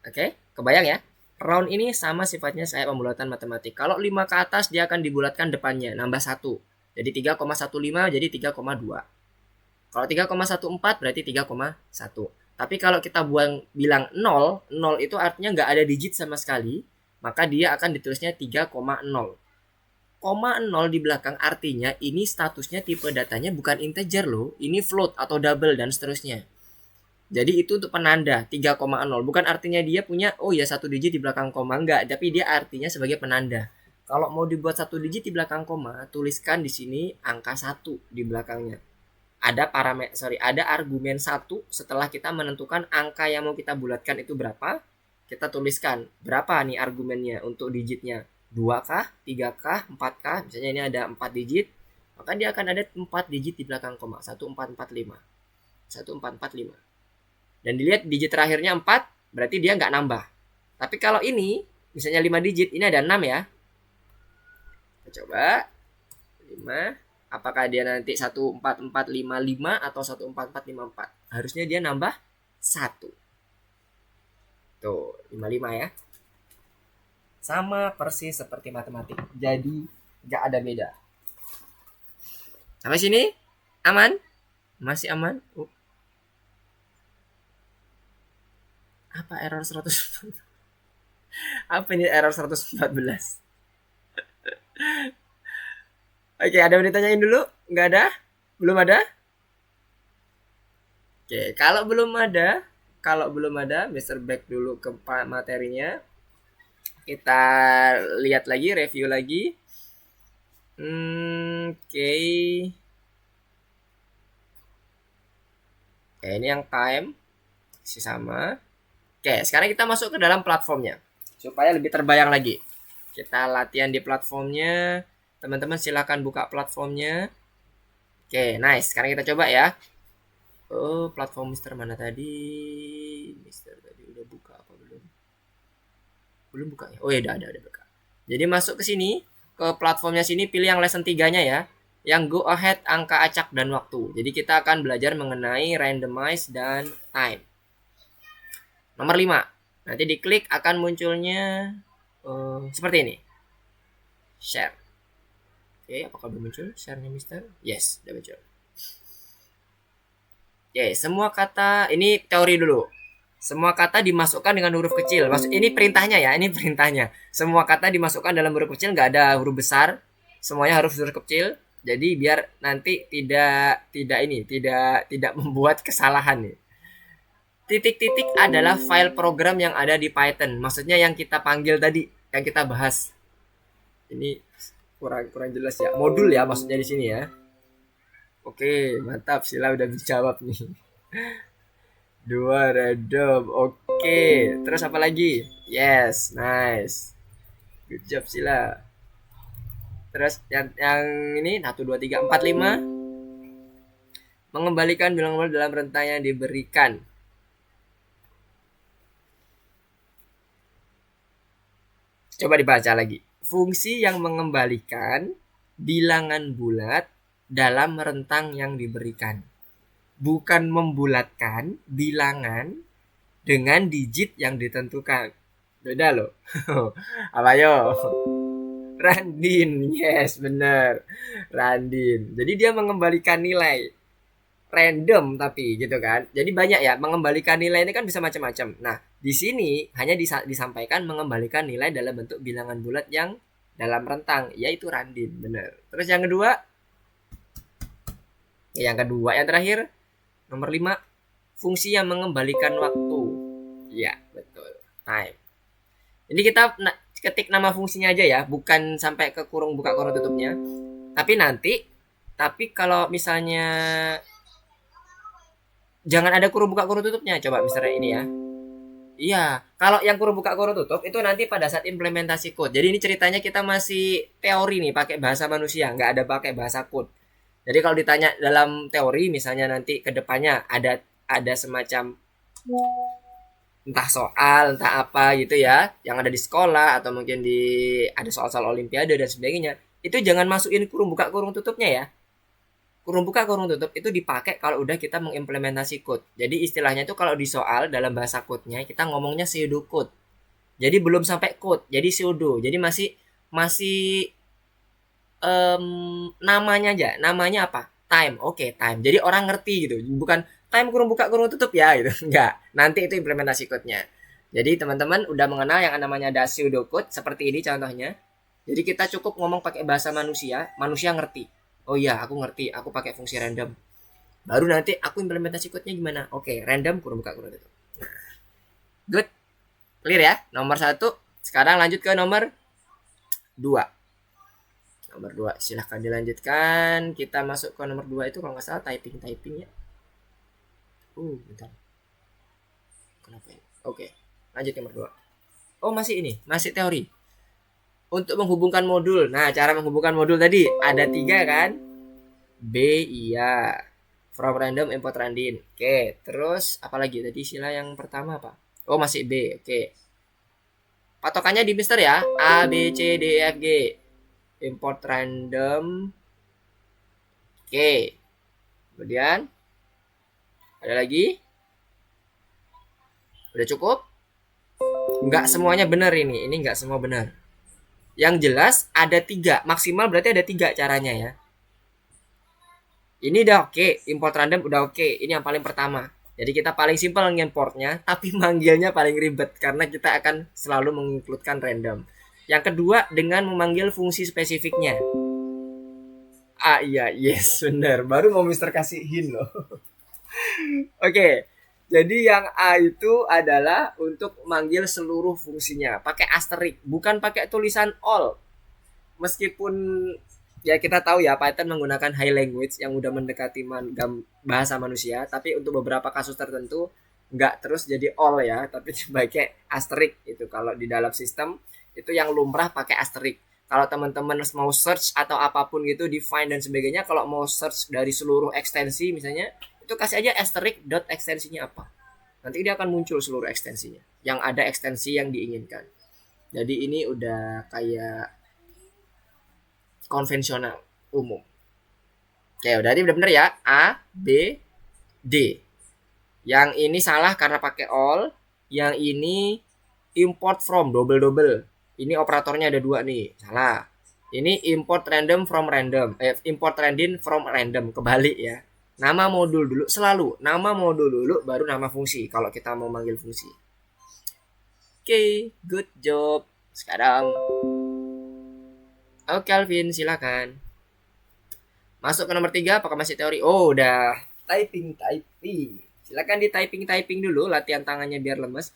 Oke, kebayang ya? Round ini sama sifatnya kayak pembulatan matematik. Kalau 5 ke atas dia akan dibulatkan depannya, nambah 1. Jadi 3,15 jadi 3,2. Kalau 3,14 berarti 3,1. Tapi kalau kita bilang 0, 0 itu artinya nggak ada digit sama sekali, maka dia akan ditulisnya 3,0. Koma 0 di belakang artinya ini statusnya tipe datanya bukan integer loh, ini float atau double dan seterusnya. Jadi itu untuk penanda 3,0, bukan artinya dia punya satu digit di belakang koma, enggak, tapi dia artinya sebagai penanda. Kalau mau dibuat satu digit di belakang koma, tuliskan di sini angka 1 di belakangnya. Ada argumen 1 setelah kita menentukan angka yang mau kita bulatkan itu berapa, kita tuliskan berapa nih argumennya untuk digitnya. 2K, 3K, 4K, misalnya ini ada 4 digit, maka dia akan ada 4 digit di belakang koma, 1445. 1445. Dan dilihat digit terakhirnya 4, berarti dia nggak nambah. Tapi kalau ini, misalnya 5 digit, ini ada 6 ya. Kita coba. 5. Apakah dia nanti 14455 atau 14454? Harusnya dia nambah 1. Tuh, 55 ya. Sama persis seperti matematik. Jadi, nggak ada beda. Sampai sini? Aman? Masih aman? Apa error 100? Apa ini error 114? Oke, ada yang ditanyain dulu? Nggak ada? Belum ada? Oke, kalau belum ada, Mr. Back dulu ke materinya. Kita lihat lagi, review lagi. Oke, ini yang time masih sama. Oke, sekarang kita masuk ke dalam platformnya supaya lebih terbayang lagi. Kita latihan di platformnya. Teman-teman silakan buka platformnya. Oke, nice. Sekarang kita coba ya. Platform Mister mana tadi? Mister tadi udah buka apa belum? Belum buka ya? Oh ya, udah buka. Jadi masuk ke sini, ke platformnya sini, pilih yang lesson 3-nya ya. Yang go ahead, angka acak dan waktu. Jadi kita akan belajar mengenai randomize dan time. Nomor 5. Nanti diklik akan munculnya seperti ini. Share. Oke, apakah udah muncul share-nya Mister? Yes, udah muncul. Oke, semua kata, ini teori dulu. Semua kata dimasukkan dengan huruf kecil. Ini perintahnya ya, ini perintahnya. Semua kata dimasukkan dalam huruf kecil, nggak ada huruf besar. Semuanya harus huruf kecil. Jadi biar nanti tidak membuat kesalahan nih. Titik-titik adalah file program yang ada di Python. Maksudnya yang kita panggil tadi, yang kita bahas. Ini kurang jelas ya. Modul ya maksudnya di sini ya. Oke, mantap. Sila udah dijawab nih. 2 random. Oke, terus apa lagi? Yes, nice. Good job Sila. Terus yang ini 1 2 3 4 5. Mengembalikan bilangan dalam rentang yang diberikan. Coba dibaca lagi. Fungsi yang mengembalikan bilangan bulat dalam rentang yang diberikan. Bukan membulatkan bilangan dengan digit yang ditentukan. Beda loh. Apa yo? Randin. Yes, bener. Randin. Jadi dia mengembalikan nilai. random tapi gitu kan. Jadi banyak ya, mengembalikan nilai ini kan bisa macam-macam. Nah, di sini hanya disampaikan mengembalikan nilai dalam bentuk bilangan bulat yang dalam rentang, yaitu random, benar. Terus yang terakhir nomor 5, fungsi yang mengembalikan waktu. Ya, betul. Time. Ini kita ketik nama fungsinya aja ya, bukan sampai ke kurung buka kurung tutupnya. Tapi kalau misalnya jangan ada kurung buka kurung tutupnya. Coba misalnya ini ya. Iya, kalau yang kurung buka kurung tutup itu nanti pada saat implementasi code. Jadi ini ceritanya kita masih teori nih, pakai bahasa manusia, nggak ada pakai bahasa code. Jadi kalau ditanya dalam teori, misalnya nanti kedepannya ada semacam entah soal, entah apa gitu ya, yang ada di sekolah atau mungkin ada soal-soal olimpiade dan sebagainya, itu jangan masukin kurung buka kurung tutupnya ya. Kurung buka kurung tutup itu dipakai kalau udah kita mengimplementasi code. Jadi istilahnya itu kalau di soal dalam bahasa code-nya kita ngomongnya pseudo code. Jadi belum sampai code, jadi pseudo. Jadi masih namanya aja. Namanya apa? Time. Oke, time. Jadi orang ngerti gitu. Bukan time kurung buka kurung tutup ya gitu. Enggak. Nanti itu implementasi code-nya. Jadi teman-teman udah mengenal yang namanya ada pseudo code seperti ini contohnya. Jadi kita cukup ngomong pakai bahasa manusia ngerti. Oh iya, aku ngerti, aku pakai fungsi random. Baru nanti aku implementasi code-nya gimana? Oke, random kurung buka kurung tutup. Good. Clear ya? Nomor 1. Sekarang lanjut ke nomor 2. Nomor 2, silahkan dilanjutkan. Kita masuk ke nomor 2 itu kalau nggak salah typing ya. Bentar. Kenapa ini? Oke, lanjut ke nomor 2. Oh, masih teori. Untuk menghubungkan modul. Nah, cara menghubungkan modul tadi ada 3 kan? B, iya. From random, import random. Oke, terus apalagi tadi sila yang pertama apa? Oh, masih B. Oke. Patokannya di Mister ya. A, B, C, D, E, F, G. Import random. Oke. Kemudian ada lagi? Udah cukup? Enggak semuanya benar ini. Ini enggak semua benar. Yang jelas ada 3, maksimal berarti ada 3 caranya ya. Ini udah oke, import random udah oke. Ini yang paling pertama. Jadi kita paling simpel ngimportnya, tapi manggilnya paling ribet karena kita akan selalu menginkludkan random. Yang kedua dengan memanggil fungsi spesifiknya. Ah iya, yes benar. Baru mau Mister kasih hint loh. Oke. Jadi yang A itu adalah untuk manggil seluruh fungsinya, pakai asterisk, bukan pakai tulisan all. Meskipun ya kita tahu ya Python menggunakan high language yang udah mendekati bahasa manusia, tapi untuk beberapa kasus tertentu nggak terus jadi all ya, tapi pakai asterisk itu. Kalau di dalam sistem itu yang lumrah pakai asterisk. Kalau teman-teman mau search atau apapun gitu, define dan sebagainya, kalau mau search dari seluruh ekstensi misalnya, itu kasih aja asterisk dot ekstensinya apa. Nanti dia akan muncul seluruh ekstensinya yang ada ekstensi yang diinginkan. Jadi ini udah kayak konvensional umum. Oke, udah bener ya. A, B, D. Yang ini salah karena pakai all. Yang ini import from double. Ini operatornya ada 2 nih. Salah. Ini import random from random. Import random from random. Kebalik ya. Nama modul dulu selalu. Nama modul dulu baru nama fungsi kalau kita mau manggil fungsi. Oke, good job. Sekarang Oke Alvin, silakan. Masuk ke nomor 3, apakah masih teori? Oh, udah typing. Silakan di typing dulu, latihan tangannya biar lemes.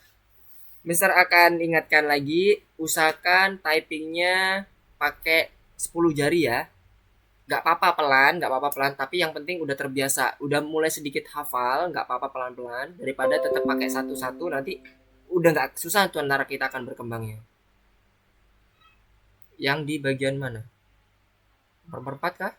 Mister akan ingatkan lagi, usahakan typingnya pakai 10 jari ya. Gak apa-apa pelan, tapi yang penting udah terbiasa, udah mulai sedikit hafal, gak apa-apa pelan-pelan, daripada tetap pakai satu-satu, nanti udah gak susah tuh antara kita akan berkembangnya. Yang di bagian mana? Nomor 4 kah?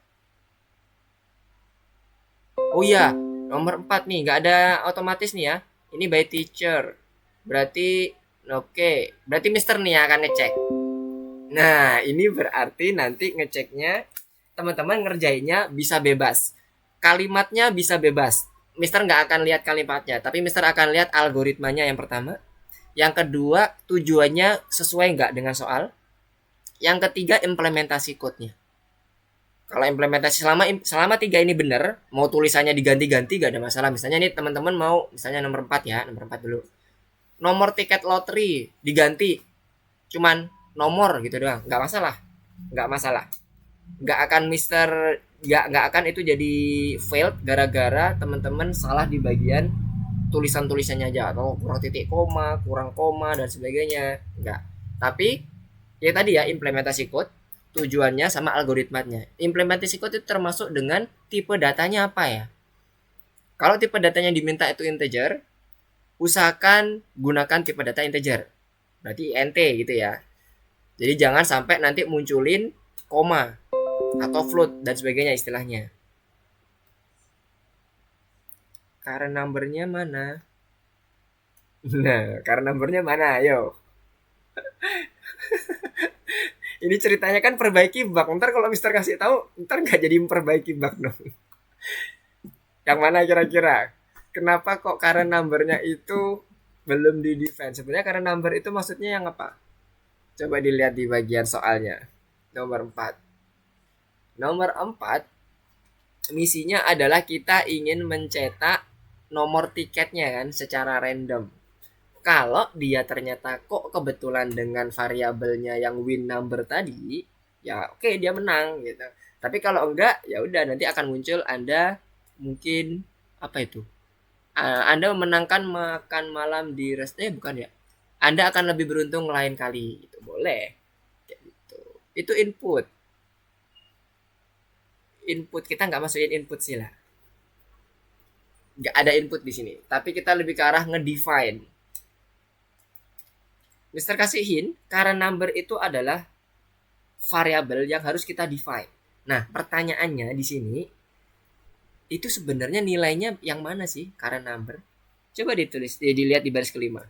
Oh iya, nomor 4 nih, gak ada otomatis nih ya. Ini by teacher. Berarti oke, berarti Mister nih yang akan ngecek. Nah, ini berarti nanti ngeceknya teman-teman ngerjainnya bisa bebas. Kalimatnya bisa bebas. Mister nggak akan lihat kalimatnya, tapi Mister akan lihat algoritmanya yang pertama. Yang kedua, tujuannya sesuai nggak dengan soal. Yang ketiga, implementasi code-nya. Kalau implementasi selama tiga ini benar, mau tulisannya diganti-ganti gak ada masalah. Misalnya nih teman-teman mau misalnya nomor 4 ya, nomor 4 dulu. Nomor tiket lotre diganti cuman nomor gitu doang, nggak masalah. Nggak masalah. Nggak akan nggak akan itu jadi failed gara-gara teman-teman salah di bagian tulisannya aja atau kurang titik koma dan sebagainya. Nggak. Tapi ya tadi ya implementasi code tujuannya sama algoritmanya. Implementasi code itu termasuk dengan tipe datanya apa ya. Kalau tipe datanya diminta itu integer, usahakan gunakan tipe data integer. Berarti int gitu ya. Jadi jangan sampai nanti munculin koma atau float dan sebagainya istilahnya. Current numbernya mana? Nah, current numbernya mana? Ayo. Ini ceritanya kan perbaiki bug. Ntar kalau Mister kasih tahu, ntar nggak jadi memperbaiki bug dong. Yang mana kira-kira? Kenapa kok current numbernya itu belum di define? Sebenarnya current number itu maksudnya yang apa? Coba dilihat di bagian soalnya. Nomor 4. Nomor 4, misinya adalah kita ingin mencetak nomor tiketnya kan secara random. Kalau dia ternyata kok kebetulan dengan variabelnya yang win number tadi, ya oke dia menang gitu. Tapi kalau enggak, ya udah nanti akan muncul Anda mungkin apa itu? Anda memenangkan makan malam di bukan ya? Anda akan lebih beruntung lain kali. Itu boleh. Kayak gitu. Itu input. Input kita nggak masukin input sih lah. Nggak ada input di sini. Tapi kita lebih ke arah ngedefine. Mister kasih hint, current number itu adalah variabel yang harus kita define. Nah, pertanyaannya di sini itu sebenarnya nilainya yang mana sih current number? Coba ditulis, dilihat di baris kelima.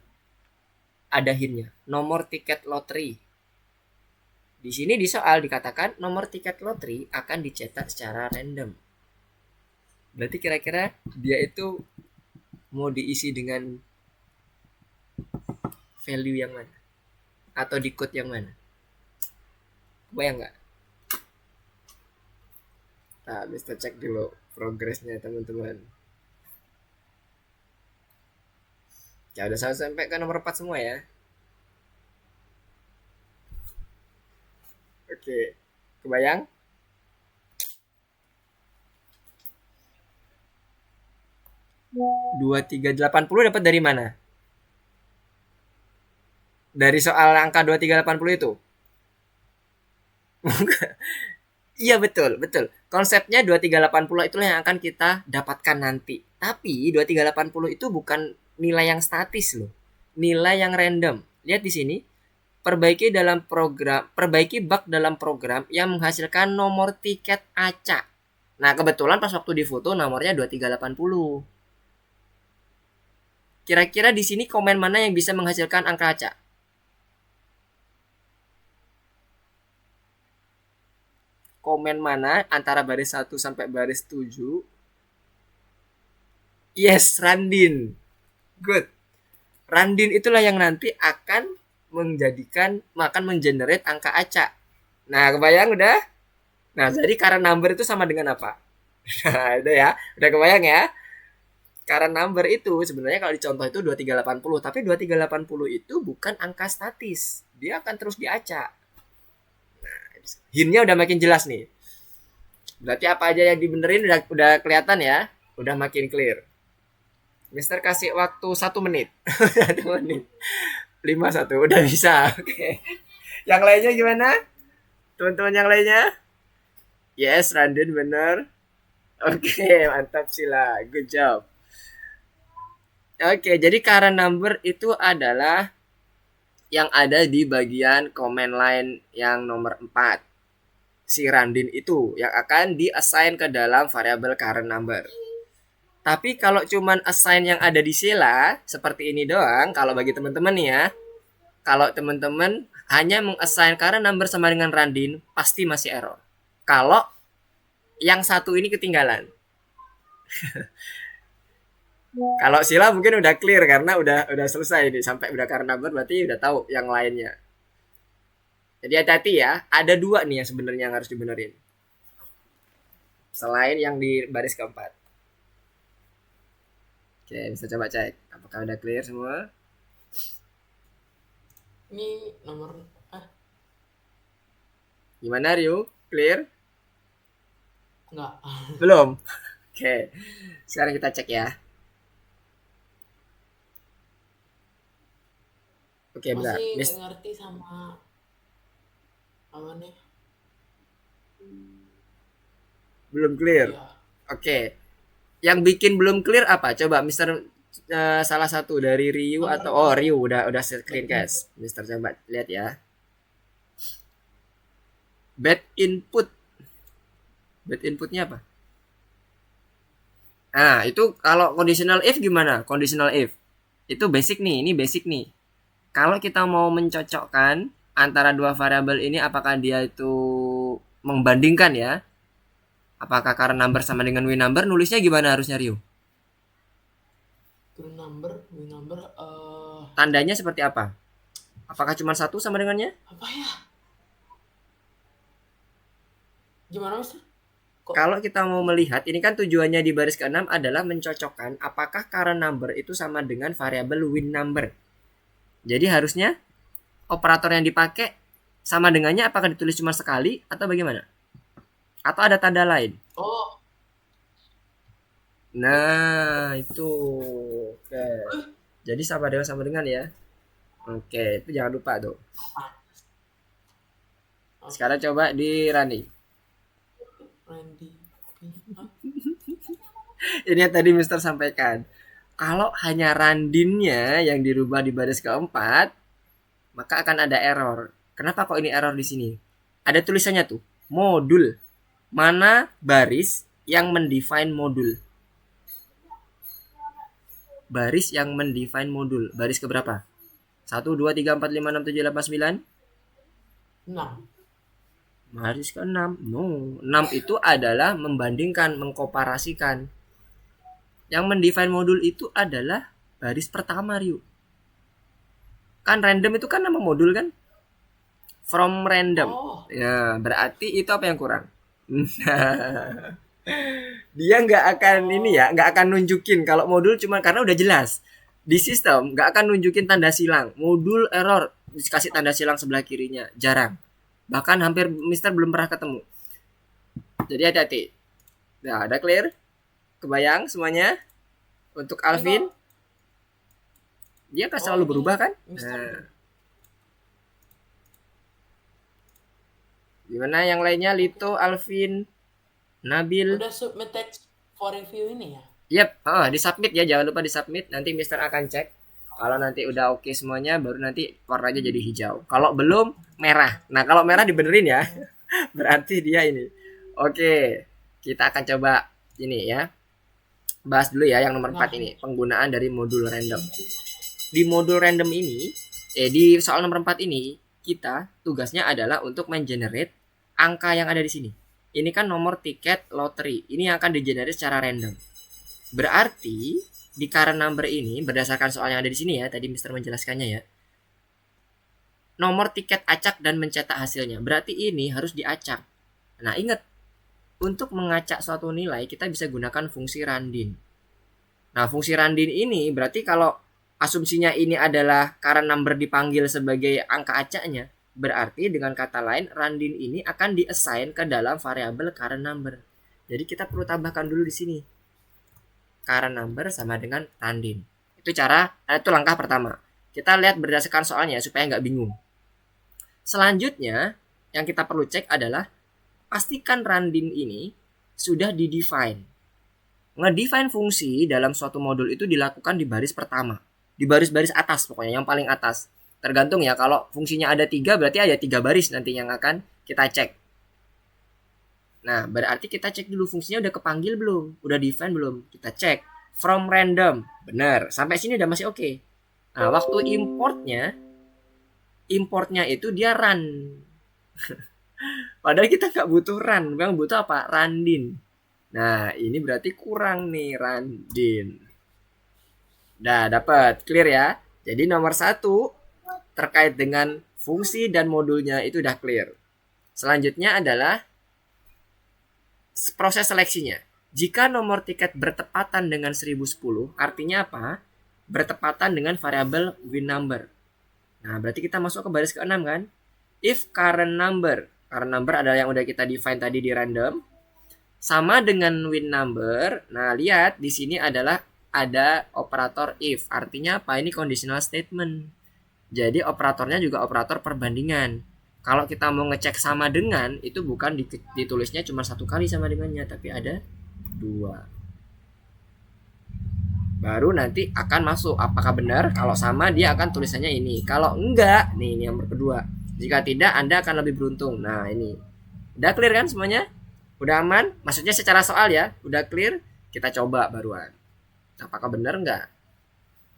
Ada hintnya, nomor tiket lotre. Di sini di soal dikatakan nomor tiket lotre akan dicetak secara random. Berarti kira-kira dia itu mau diisi dengan value yang mana? Atau di code yang mana? Bayang nggak? Nah, bisa cek dulu progresnya teman-teman. Ya udah sampai ke nomor 4 semua ya. Oke, kebayang? Dua tiga delapan puluh dapat dari mana? Dari soal angka 2380 itu? Iya betul, betul. Konsepnya 2380 itulah yang akan kita dapatkan nanti. Tapi 2380 itu bukan nilai yang statis loh. Nilai yang random. Lihat di sini. Perbaiki bug dalam program yang menghasilkan nomor tiket acak. Nah, kebetulan pas waktu difoto nomornya 2380. Kira-kira di sini komen mana yang bisa menghasilkan angka acak? Komen mana antara baris 1 sampai baris 7? Yes, Randin. Good. Randin itulah yang nanti akan mengenerate angka acak. Nah, kebayang udah? Nah, jadi current number itu sama dengan apa? Nah, itu ya. Udah kebayang ya? Current number itu sebenarnya kalau dicontoh itu 2380, tapi 2380 itu bukan angka statis. Dia akan terus diacak. Hintnya udah makin jelas nih. Berarti apa aja yang dibenerin udah kelihatan ya. Udah makin clear. Mister kasih waktu 1 menit. 1 menit. 51 udah bisa. Oke. Yang lainnya gimana? Teman-teman yang lainnya? Yes, Randin bener. Oke, mantap sila. Good job. Oke, jadi current number itu adalah yang ada di bagian command line yang nomor 4. Si Randin itu yang akan di-assign ke dalam variabel current number. Tapi kalau cuman assign yang ada di sila seperti ini doang, kalau bagi teman-teman nih ya, kalau teman-teman hanya mengassign current number sama dengan Randin, pasti masih error. Kalau yang satu ini ketinggalan. Kalau sila mungkin udah clear karena udah selesai nih sampai udah current number, berarti udah tahu yang lainnya. Jadi hati-hati ya, ada 2 nih yang sebenarnya yang harus dibenerin. selain yang di baris keempat. Oke, bisa coba cek apakah udah clear semua. Ini nomor Gimana Rio? Clear? enggak. Belum. Oke, sekarang kita cek ya. Oke, bentar. Masih nggak ngerti sama apa nih? Belum clear. Iya. Oke. Yang bikin belum clear apa? Coba Mister salah satu dari Ryu Nomor atau empat. Ryu udah screencast. Mister coba lihat ya. Bad input. Bad inputnya apa? Nah, itu kalau conditional if gimana? Conditional if. Itu basic nih, ini basic nih. Kalau kita mau mencocokkan antara dua variabel ini apakah dia itu membandingkan ya? Apakah current number sama dengan win number? Nulisnya gimana harusnya Rio? Current number, win number, Tandanya seperti apa? Apakah cuma satu sama dengannya? apa ya? Gimana Mister? Kalau kita mau melihat, ini kan tujuannya di baris ke-6 adalah mencocokkan apakah current number itu sama dengan variabel win number. Jadi harusnya operator yang dipakai sama dengannya apakah ditulis cuma sekali atau bagaimana? Atau ada tanda lain? Oh. Nah, itu. Oke. Jadi sama dengan ya. Oke, itu jangan lupa tuh. Sekarang coba di running. Randy. Ini yang tadi Mister sampaikan. Kalau hanya randinnya yang dirubah di baris keempat, maka akan ada error. Kenapa kok ini error di sini? Ada tulisannya tuh, modul. Mana baris yang mendefine modul? Baris yang mendefine modul. Baris keberapa? 1, 2, 3, 4, 5, 6, 7, 8, 9? 6. Baris ke-6. No, 6 itu adalah membandingkan, mengkomparasikan. Yang mendefine modul itu adalah baris pertama, Ryu. Kan random itu kan nama modul kan? From random. Oh. Ya, berarti itu apa yang kurang? Dia nggak akan ini ya, nggak akan nunjukin kalau modul cuma karena udah jelas. Di sistem nggak akan nunjukin tanda silang. Modul error, dikasih tanda silang sebelah kirinya. Jarang. Bahkan hampir Mister belum pernah ketemu. Jadi hati-hati. Nah, udah clear? Kebayang semuanya? Untuk Alvin? Dia kan selalu berubah kan? Nah. Gimana yang lainnya? Lito, Alvin, Nabil. Udah submit text for review ini ya? Yep, di submit ya, jangan lupa di submit. Nanti Mister akan cek. Kalau nanti udah oke semuanya, baru nanti warnanya jadi hijau. Kalau belum, merah. Nah, kalau merah dibenerin ya. Berarti dia ini. Oke, kita akan coba ini ya. Bahas dulu ya yang nomor 4 ini. Penggunaan dari modul random. Di modul random ini, di soal nomor 4 ini, kita tugasnya adalah untuk mengenerate angka yang ada di sini. Ini kan nomor tiket lottery. Ini yang akan digenerate secara random. Berarti di current number ini berdasarkan soal yang ada di sini ya, tadi Mister menjelaskannya ya. Nomor tiket acak dan mencetak hasilnya. Berarti ini harus diacak. Nah, ingat, untuk mengacak suatu nilai kita bisa gunakan fungsi randin. Nah, fungsi randin ini berarti kalau asumsinya ini adalah current number dipanggil sebagai angka acaknya, berarti dengan kata lain randin ini akan diassign ke dalam variabel current number. Jadi kita perlu tambahkan dulu di sini. Current number sama dengan randin. Itu langkah pertama. Kita lihat berdasarkan soalnya supaya nggak bingung. Selanjutnya yang kita perlu cek adalah pastikan randin ini sudah didefine. Ngedefine fungsi dalam suatu modul itu dilakukan di baris pertama. Di baris-baris atas pokoknya, yang paling atas. Tergantung ya, kalau fungsinya ada 3 berarti ada 3 baris nanti yang akan kita cek. Nah, berarti kita cek dulu fungsinya udah kepanggil belum? Udah define belum? Kita cek. From random. Benar. Sampai sini udah masih oke. Nah, waktu importnya itu dia run. Padahal kita nggak butuh run. Memang butuh apa? Randin. Nah, ini berarti kurang nih randin. Udah dapat. Clear ya? Jadi nomor 1 terkait dengan fungsi dan modulnya itu udah clear. Selanjutnya adalah proses seleksinya. Jika nomor tiket bertepatan dengan 1010, artinya apa? Bertepatan dengan variabel win number. Nah, berarti kita masuk ke baris ke-6 kan? If current number adalah yang udah kita define tadi di random, sama dengan win number. Nah, lihat di sini adalah ada operator if. Artinya apa? Ini conditional statement. Jadi operatornya juga operator perbandingan. Kalau kita mau ngecek sama dengan, itu bukan ditulisnya cuma satu kali sama dengannya, tapi ada 2. Baru nanti akan masuk apakah benar. Kalau sama dia akan tulisannya ini. Kalau enggak, nih ini nomor kedua. Jika tidak, Anda akan lebih beruntung. Nah, ini. Udah clear kan semuanya? Udah aman? Maksudnya secara soal ya. Udah clear? Kita coba baruan. Apakah benar enggak?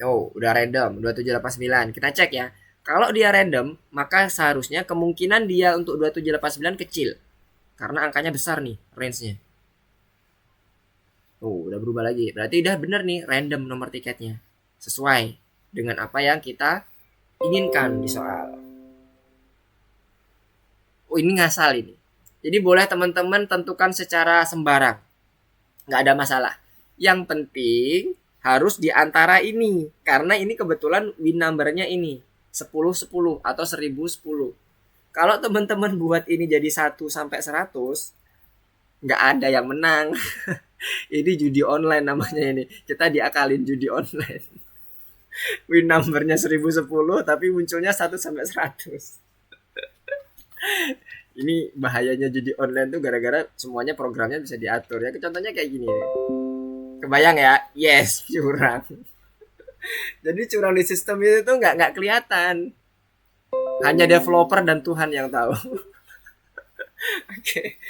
Oh, udah random. 2789. Kita cek ya. Kalau dia random, maka seharusnya kemungkinan dia untuk 2789 kecil. Karena angkanya besar nih, range-nya. Oh, udah berubah lagi. Berarti udah bener nih random nomor tiketnya. Sesuai dengan apa yang kita inginkan di soal. Oh, ini ngasal ini. Jadi boleh teman-teman tentukan secara sembarang. Nggak ada masalah. Yang penting harus di antara ini. Karena ini kebetulan win number-nya ini. 10-10 atau 1010. Kalau teman-teman buat ini jadi 1 sampai 100, nggak ada yang menang. Ini judi online namanya ini. Kita diakalin judi online. Win numbernya 1010 tapi munculnya 1 sampai 100. Ini bahayanya judi online tuh gara-gara semuanya programnya bisa diatur ya. Contohnya kayak gini nih. Kebayang ya? Yes, curang. Jadi curang di sistem itu tuh nggak kelihatan. Hanya developer dan Tuhan yang tahu. Oke.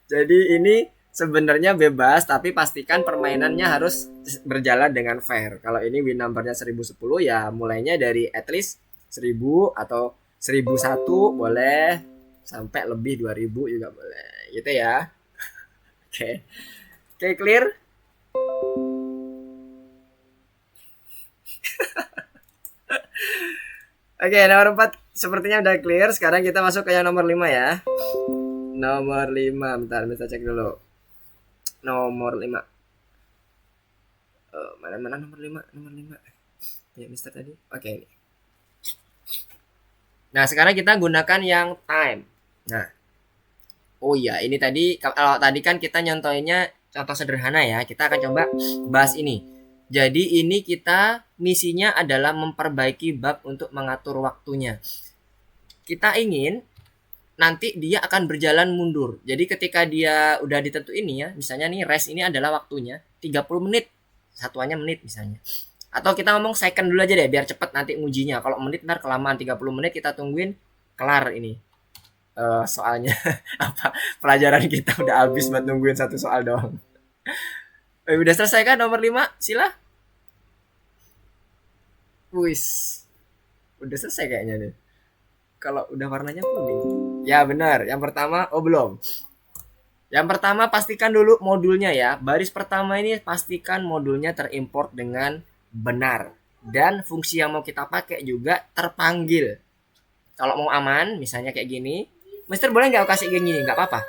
Jadi ini sebenarnya bebas, tapi pastikan permainannya harus berjalan dengan fair. Kalau ini win numbernya 1010 ya mulainya dari at least 1000 atau 1001 boleh, sampai lebih 2000 juga boleh. Gitu ya. Oke. Oke, clear? Oke, nomor 4 sepertinya udah clear. Sekarang kita masuk ke yang nomor 5 ya. Nomor 5, bentar cek dulu. Nomor 5. Mana nomor 5? Nomor 5. Ya, Mister tadi. Oke, ini. Nah, sekarang kita gunakan yang time. Nah. Oh iya, ini tadi kalau tadi kan kita nyontoinnya contoh sederhana ya. Kita akan coba bahas ini. Jadi ini kita misinya adalah memperbaiki bug untuk mengatur waktunya. Kita ingin nanti dia akan berjalan mundur. Jadi ketika dia udah ditentuin ini ya, misalnya nih rest ini adalah waktunya 30 menit. Satuannya menit misalnya. Atau kita ngomong second dulu aja deh biar cepet nanti ngujinya. Kalau menit ntar kelamaan 30 menit kita tungguin kelar ini. Soalnya apa pelajaran kita udah habis buat nungguin satu soal doang. Udah selesai kan nomor 5? Sila. Wis. Udah selesai kayaknya nih. Kalau udah warnanya kuning. Ya benar, yang pertama, belum. Yang pertama pastikan dulu modulnya ya. Baris pertama ini pastikan modulnya terimport dengan benar. Dan fungsi yang mau kita pakai juga terpanggil. Kalau mau aman, misalnya kayak gini. Mister boleh nggak kasih kayak gini? Nggak apa-apa.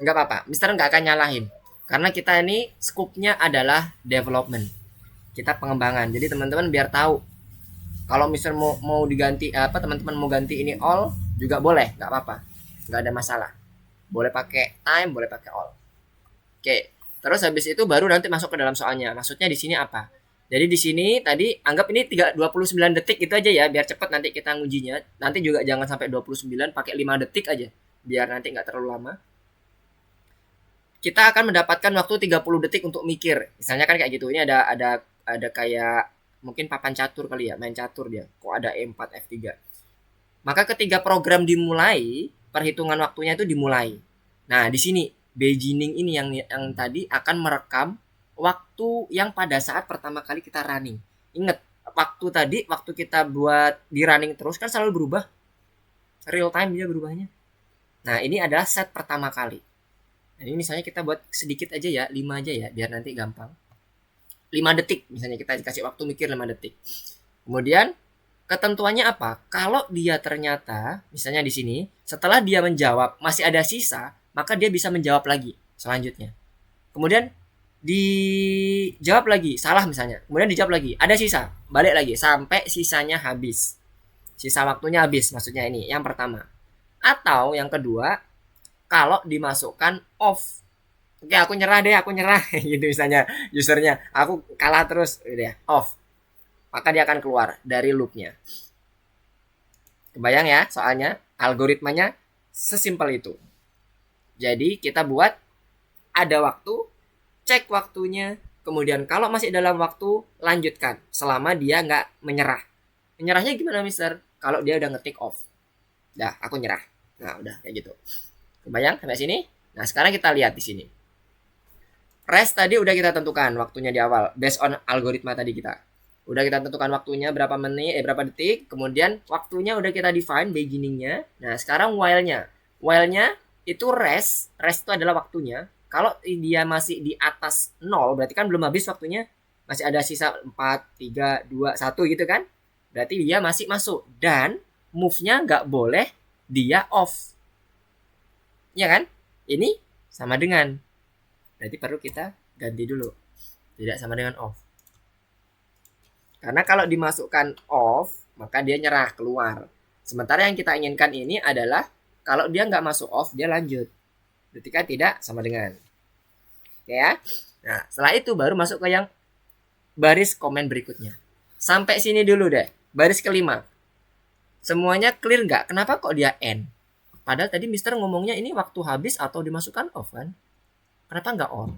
Nggak apa-apa, Mister nggak akan nyalahin. Karena kita ini scope-nya adalah development. Kita pengembangan. Jadi teman-teman biar tahu. Kalau Mister mau diganti teman-teman mau ganti ini all juga boleh, nggak apa-apa, nggak ada masalah. Boleh pakai time, boleh pakai all. Oke, terus habis itu baru nanti masuk ke dalam soalnya. Maksudnya di sini apa? Jadi di sini tadi anggap ini 29 detik itu aja ya, biar cepat nanti kita ngujinya. Nanti juga jangan sampai 29, pakai 5 detik aja, biar nanti nggak terlalu lama. Kita akan mendapatkan waktu 30 detik untuk mikir. Misalnya kan kayak gitu. Ini ada kayak mungkin papan catur kali ya, main catur dia. Kok ada E4, F3. Maka ketika program dimulai, perhitungan waktunya itu dimulai. Nah, di sini beginning ini yang tadi akan merekam waktu yang pada saat pertama kali kita running. Ingat, waktu kita buat di running terus kan selalu berubah. Real time dia berubahnya. Nah, ini adalah set pertama kali. Nah, ini misalnya kita buat sedikit aja ya, 5 aja ya, biar nanti gampang. 5 detik misalnya kita dikasih waktu mikir 5 detik. Kemudian ketentuannya apa? Kalau dia ternyata misalnya di sini setelah dia menjawab masih ada sisa, maka dia bisa menjawab lagi selanjutnya. kemudian dijawab lagi, salah misalnya, kemudian dijawab lagi, ada sisa, balik lagi sampai sisanya habis, sisa waktunya habis, maksudnya ini yang pertama. Atau yang kedua, kalau dimasukkan off, oke aku nyerah deh, aku nyerah gitu misalnya, usernya aku kalah terus, udah off, maka dia akan keluar dari loopnya. Kebayang ya, soalnya algoritmanya sesimpel itu. Jadi kita buat ada waktu, cek waktunya, kemudian kalau masih dalam waktu lanjutkan selama dia nggak menyerah. Menyerahnya gimana mister? Kalau dia udah ngetik off, dah aku nyerah. Nah udah kayak gitu. Kebayang sampai sini? Nah sekarang kita lihat di sini. Rest tadi udah kita tentukan waktunya di awal, based on algoritma tadi kita. Udah kita tentukan waktunya berapa menit, berapa detik, kemudian waktunya udah kita define beginningnya. Nah sekarang while-nya. While-nya itu rest itu adalah waktunya. Kalau dia masih di atas 0, berarti kan belum habis waktunya, masih ada sisa 4, 3, 2, 1 gitu kan. Berarti dia masih masuk. Dan move-nya nggak boleh dia off. Ya kan? Ini sama dengan. Berarti perlu kita ganti dulu. Tidak sama dengan off. Karena kalau dimasukkan off, maka dia nyerah, keluar. Sementara yang kita inginkan ini adalah kalau dia nggak masuk off, dia lanjut. Ketika tidak sama dengan. Oke ya. Nah, setelah itu baru masuk ke yang baris komen berikutnya. Sampai sini dulu deh. Baris kelima. Semuanya clear nggak? Kenapa kok dia end? Padahal tadi Mister ngomongnya ini waktu habis atau dimasukkan off kan? Kenapa nggak on?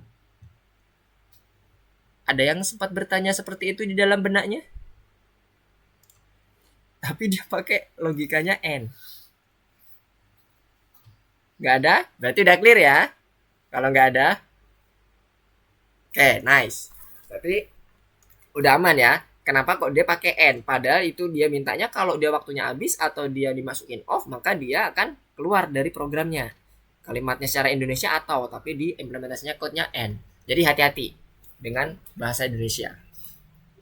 Ada yang sempat bertanya seperti itu di dalam benaknya? Tapi dia pakai logikanya N. Nggak ada? Berarti udah clear ya? Kalau nggak ada? Oke, nice. Berarti udah aman ya? Kenapa kok dia pakai N? Padahal itu dia mintanya kalau dia waktunya habis atau dia dimasukin off, maka dia akan keluar dari programnya. Kalimatnya secara Indonesia atau, tapi di implementasinya code-nya N. Jadi hati-hati dengan bahasa Indonesia.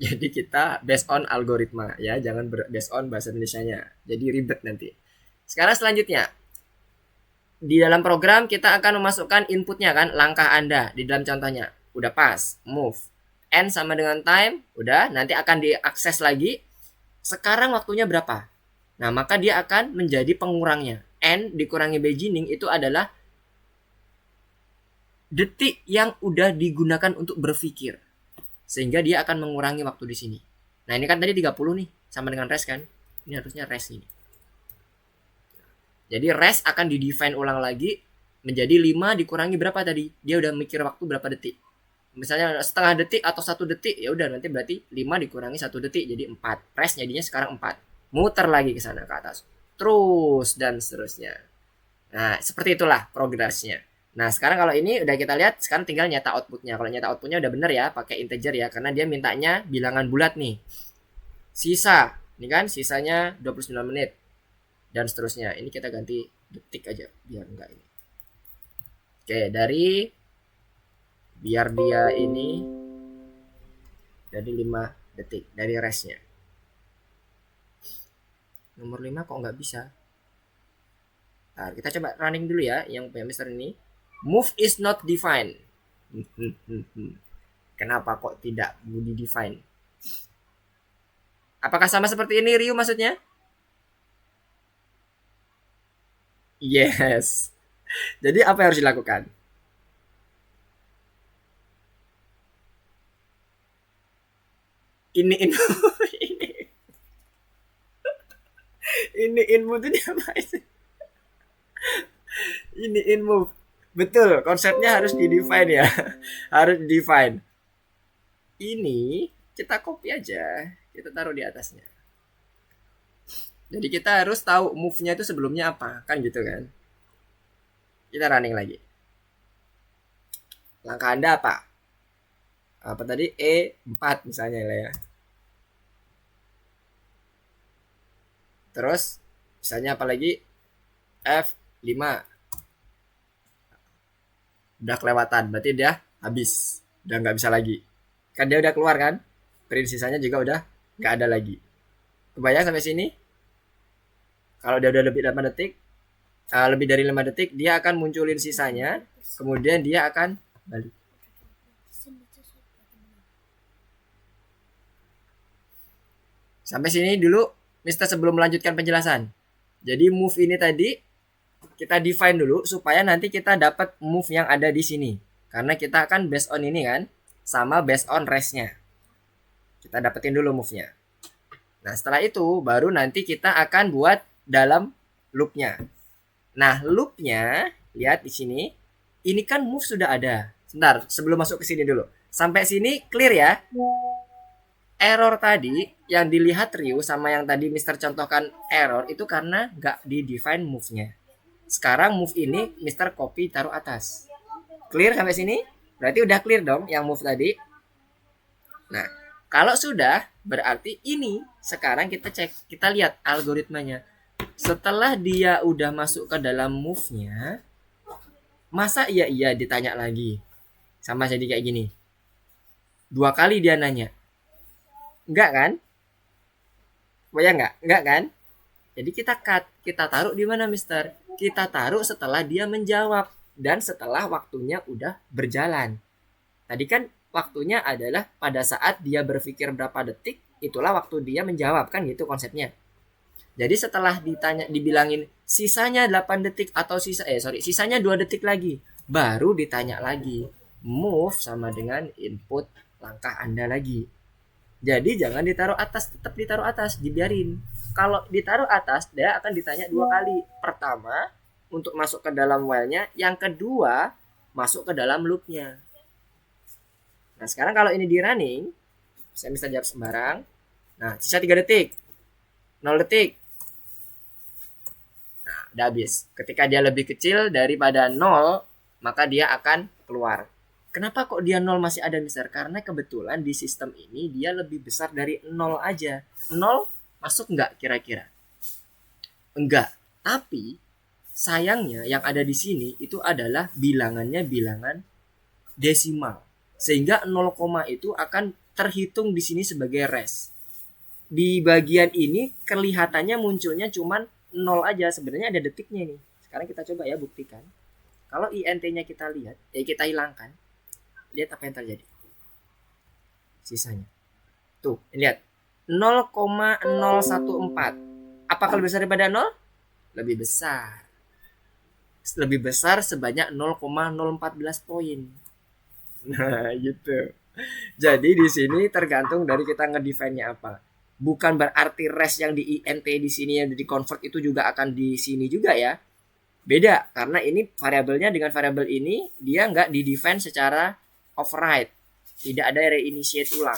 Jadi kita based on algoritma ya, jangan based on bahasa Indonesianya. Jadi ribet nanti. Sekarang selanjutnya, di dalam program kita akan memasukkan inputnya kan, langkah Anda di dalam contohnya. Udah pas, move. N sama dengan time, udah, nanti akan diakses lagi. Sekarang waktunya berapa? Nah, maka dia akan menjadi pengurangnya. N dikurangi beginning itu adalah detik yang udah digunakan untuk berpikir. Sehingga dia akan mengurangi waktu di sini. Nah, ini kan tadi 30 nih, sama dengan rest kan? Ini harusnya rest ini. Jadi rest akan di-define ulang lagi menjadi 5 dikurangi berapa tadi? Dia udah mikir waktu berapa detik. Misalnya setengah detik atau 1 detik, ya udah nanti berarti 5 dikurangi 1 detik jadi 4. Rest jadinya sekarang 4. Muter lagi ke sana ke atas. Terus dan seterusnya. Nah, seperti itulah progresnya. Nah, sekarang kalau ini udah kita lihat, sekarang tinggal nyata outputnya. Kalau nyata outputnya udah bener ya, pakai integer ya, karena dia mintanya bilangan bulat nih. Sisa, ini kan sisanya 29 menit. Dan seterusnya. Ini kita ganti detik aja, biar enggak ini. Oke, dari biar dia ini jadi 5 detik dari restnya. Nomor 5 kok nggak bisa? Nah, kita coba running dulu ya, yang punya Mister ini. Move is not defined. Kenapa kok tidak di define? Apakah sama seperti ini Ryu maksudnya? Yes. Jadi apa yang harus dilakukan? Ini ini input itu diapain sih? Ini input. Betul, konsepnya harus di-define ya. Harus di-define. Ini kita copy aja, kita taruh di atasnya. Jadi kita harus tahu move-nya itu sebelumnya apa, kan gitu kan. Kita running lagi. Langkah Anda apa? Apa tadi? E4 misalnya lah ya. Terus misalnya apa lagi? F5. Udah kelewatan, berarti dia habis. Udah nggak bisa lagi. Kan dia udah keluar kan? Print sisanya juga udah nggak ada lagi. Kebayang sampai sini? Kalau dia udah lebih 8 detik, lebih dari 5 detik, dia akan munculin sisanya. Kemudian dia akan balik. Sampai sini dulu Mister sebelum melanjutkan penjelasan. Jadi move ini tadi kita define dulu supaya nanti kita dapat move yang ada di sini. Karena kita akan based on ini kan, sama based on rest-nya. Kita dapetin dulu move-nya. Nah, setelah itu baru nanti kita akan buat dalam loop-nya. Nah, loop-nya lihat di sini. Ini kan move sudah ada. Sebentar, sebelum masuk ke sini dulu. Sampai sini clear ya? Error tadi yang dilihat Ryu sama yang tadi Mister contohkan error itu karena nggak di-define move-nya. Sekarang move ini Mister copy taruh atas. Clear sampai sini? Berarti udah clear dong yang move tadi. Nah, kalau sudah berarti ini sekarang kita cek, kita lihat algoritmanya. Setelah dia udah masuk ke dalam move-nya, masa iya ditanya lagi? Sama jadi kayak gini. 2 kali dia nanya. Enggak kan? Bayang nggak? Enggak kan? Jadi kita cut, kita taruh di mana Mister? Kita taruh setelah dia menjawab dan setelah waktunya udah berjalan. Tadi kan waktunya adalah pada saat dia berpikir berapa detik, itulah waktu dia menjawab kan gitu konsepnya. Jadi setelah dibilangin sisanya 8 detik atau sisanya 2 detik lagi, baru ditanya lagi. Move sama dengan input langkah Anda lagi. Jadi jangan ditaruh atas, tetap ditaruh atas, dibiarin. Kalau ditaruh atas, dia akan ditanya 2 kali. Pertama, untuk masuk ke dalam while-nya, yang kedua, masuk ke dalam loop-nya. Nah, sekarang kalau ini di running, saya bisa jawab sembarang. Nah, sisa 3 detik. 0 detik. Nah, udah habis. Ketika dia lebih kecil daripada 0, maka dia akan keluar. Kenapa kok dia 0 masih ada Mister? Karena kebetulan di sistem ini dia lebih besar dari 0 aja. 0 masuk nggak kira-kira? Enggak. Tapi sayangnya yang ada di sini itu adalah bilangannya bilangan desimal. Sehingga 0, itu akan terhitung di sini sebagai rest. Di bagian ini kelihatannya munculnya cuman 0 aja. Sebenarnya ada detiknya nih. Sekarang kita coba ya buktikan. Kalau INT-nya kita lihat, kita hilangkan. Lihat apa yang terjadi. Sisanya. Tuh, lihat. 0,014. Apakah lebih besar daripada 0? Lebih besar. Lebih besar sebanyak 0,014 poin. Nah, gitu. Jadi di sini tergantung dari kita ngedefine-nya apa. Bukan berarti rest yang di INT di sini yang di convert itu juga akan di sini juga ya. Beda, karena ini variabelnya dengan variabel ini dia nggak di-define secara override. Tidak ada reinitiate ulang.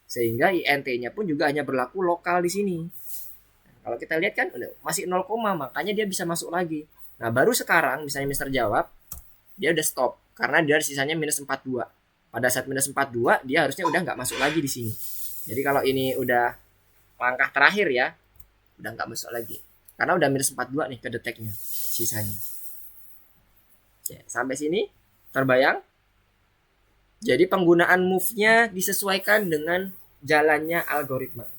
Sehingga INT-nya pun juga hanya berlaku lokal di sini. Nah, kalau kita lihat kan masih 0, makanya dia bisa masuk lagi. Nah, baru sekarang misalnya Mister jawab, dia udah stop karena dia sisanya minus 42. Pada saat minus 42 dia harusnya udah nggak masuk lagi di sini. Jadi kalau ini udah langkah terakhir ya, udah nggak masuk lagi. Karena udah minus 42 nih ke deteknya sisanya. Oke, sampai sini terbayang? Jadi penggunaan move-nya disesuaikan dengan jalannya algoritma.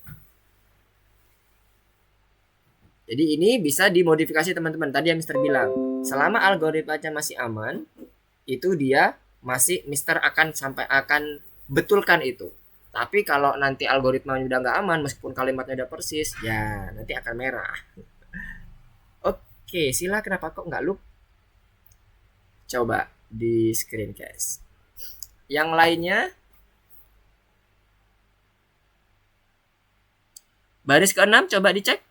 Jadi ini bisa dimodifikasi teman-teman. Tadi yang Mister bilang, selama algoritmanya masih aman, itu dia masih Mister akan betulkan itu. Tapi kalau nanti algoritmanya udah nggak aman, meskipun kalimatnya udah persis, ya nanti akan merah. Oke, sila kenapa kok nggak loop? Coba di screencast. Yang lainnya, baris ke-6 coba dicek.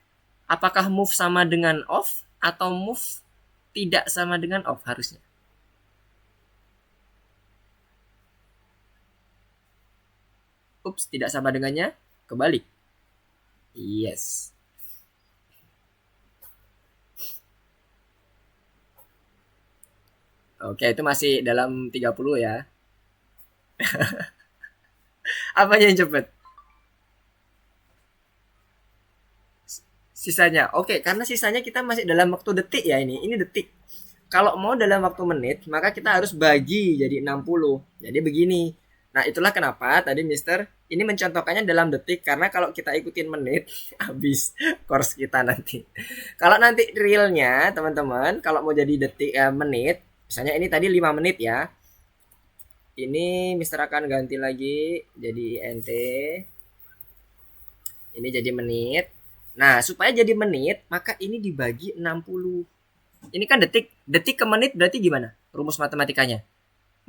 Apakah move sama dengan off atau move tidak sama dengan off harusnya. Ups, tidak sama dengannya, kebalik. Yes. Oke, itu masih dalam 30 ya. Apanya yang cepet? Sisanya. Oke, karena sisanya kita masih dalam waktu detik ya ini. Ini detik. Kalau mau dalam waktu menit, maka kita harus bagi jadi 60. Jadi begini. Nah, itulah kenapa tadi Mister ini mencontohkannya dalam detik karena kalau kita ikutin menit habis course kita nanti. Kalau nanti realnya teman-teman, kalau mau jadi detik menit, misalnya ini tadi 5 menit ya. Ini Mister akan ganti lagi jadi INT Ini jadi menit. Nah, supaya jadi menit, maka ini dibagi 60. Ini kan detik. Detik ke menit berarti gimana? Rumus matematikanya.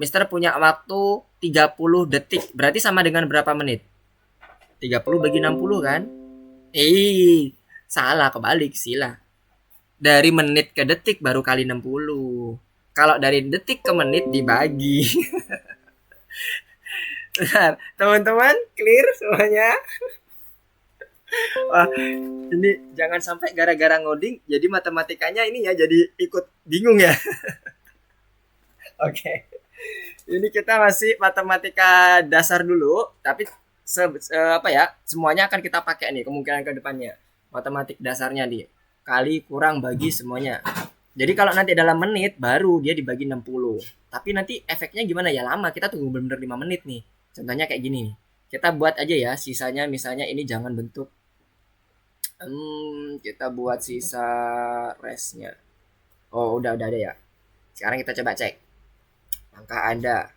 Mister punya waktu 30 detik. Berarti sama dengan berapa menit? 30 bagi 60 kan? Salah, kebalik sila. Dari menit ke detik baru kali 60. Kalau dari detik ke menit dibagi. Benar. Teman-teman, clear semuanya? Wah, ini jangan sampai gara-gara ngoding jadi matematikanya ini ya jadi ikut bingung ya. Oke. Ini kita masih matematika dasar dulu, tapi apa ya? Semuanya akan kita pakai nih kemungkinan ke depannya. Matematik dasarnya nih. Kali kurang bagi semuanya. Jadi kalau nanti dalam menit baru dia dibagi 60. Tapi nanti efeknya gimana ya? Lama, kita tunggu benar-benar 5 menit nih. Contohnya kayak gini nih. Kita buat aja ya, sisanya misalnya ini jangan bentuk kita buat sisa restnya. Oh, udah ada ya. Sekarang kita coba cek. Angka Anda.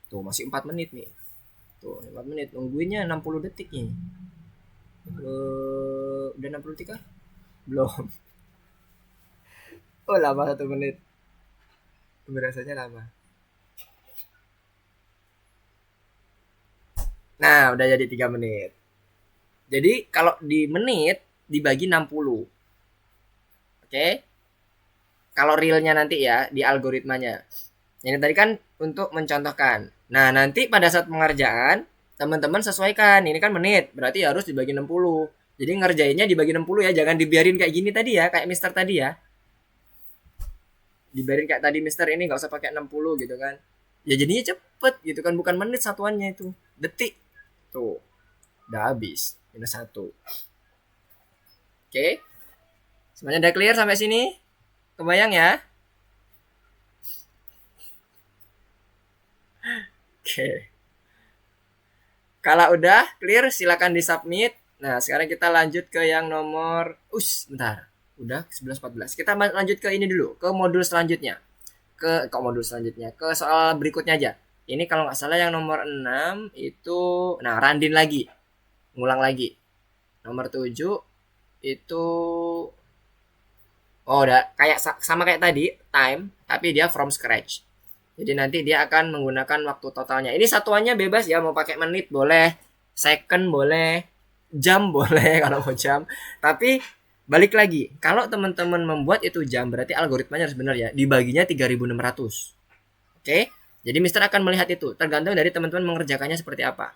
Tuh, masih 4 menit nih. Tuh, 4 menit. Nungguinnya 60 detik nih. Udah 60 detik kah? Belum. Oh, lama 1 menit. Berasanya lama. Nah, udah jadi 3 menit. Jadi, kalau di menit dibagi 60. Oke? Kalau realnya nanti ya, di algoritmanya. Ini tadi kan untuk mencontohkan. Nah, nanti pada saat pengerjaan, teman-teman sesuaikan. Ini kan menit, berarti harus dibagi 60. Jadi ngerjainnya dibagi 60 ya, jangan dibiarin kayak gini tadi ya, kayak Mister tadi ya. Dibiarin kayak tadi Mister ini nggak usah pakai 60 gitu kan. Ya jadinya cepet gitu kan, bukan menit satuannya itu. Detik. Tuh, udah habis. Minus 1. Oke. Semuanya udah clear sampai sini? Kebayang ya? Oke. Kalau udah clear silakan di-submit. Nah, sekarang kita lanjut ke yang nomor bentar. Udah 11 14. Kita lanjut ke ini dulu, ke modul selanjutnya. Ke soal berikutnya aja. Ini kalau nggak salah yang nomor 6 itu randin lagi. Ngulang lagi. Nomor 7 itu udah kayak sama kayak tadi, time, tapi dia from scratch. Jadi nanti dia akan menggunakan waktu totalnya. Ini satuannya bebas ya, mau pakai menit boleh, second boleh, jam boleh kalau mau jam. Tapi balik lagi, kalau teman-teman membuat itu jam berarti algoritmanya harus benar ya. Dibaginya 3600. Oke? Jadi Mister akan melihat itu, tergantung dari teman-teman mengerjakannya seperti apa.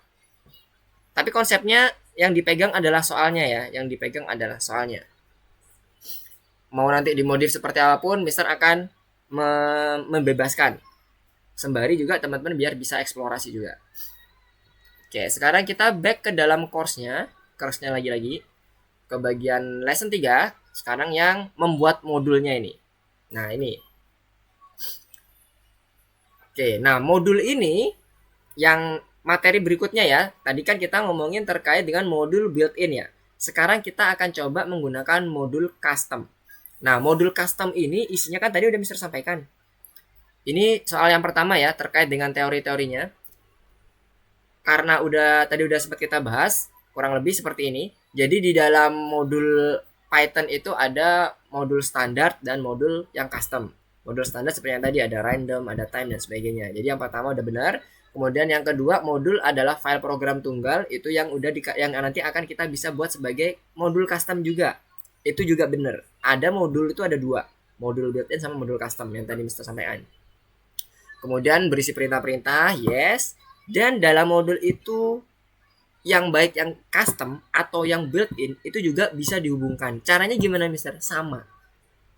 Tapi konsepnya yang dipegang adalah soalnya ya, yang dipegang adalah soalnya. Mau nanti dimodif seperti apapun, Mister akan membebaskan. Sembari juga teman-teman biar bisa eksplorasi juga. Oke, sekarang kita back ke dalam course-nya lagi-lagi ke bagian lesson 3. Sekarang yang membuat modulnya ini. Nah, ini. Oke, nah modul ini yang materi berikutnya ya. Tadi kan kita ngomongin terkait dengan modul built-in ya. Sekarang kita akan coba menggunakan modul custom. Nah, modul custom ini isinya kan tadi udah Mister sampaikan. Ini soal yang pertama ya, terkait dengan teori-teorinya. Karena tadi udah sempat kita bahas, kurang lebih seperti ini. Jadi di dalam modul Python itu ada modul standar dan modul yang custom. Modul standar seperti yang tadi ada random, ada time dan sebagainya. Jadi yang pertama udah benar. Kemudian yang kedua modul adalah file program tunggal, itu yang yang nanti akan kita bisa buat sebagai modul custom juga. Itu juga benar. Ada modul itu ada 2. Modul built-in sama modul custom yang tadi Mister sampaikan. Kemudian berisi perintah-perintah, yes. Dan dalam modul itu yang baik yang custom atau yang built-in itu juga bisa dihubungkan. Caranya gimana Mister? Sama.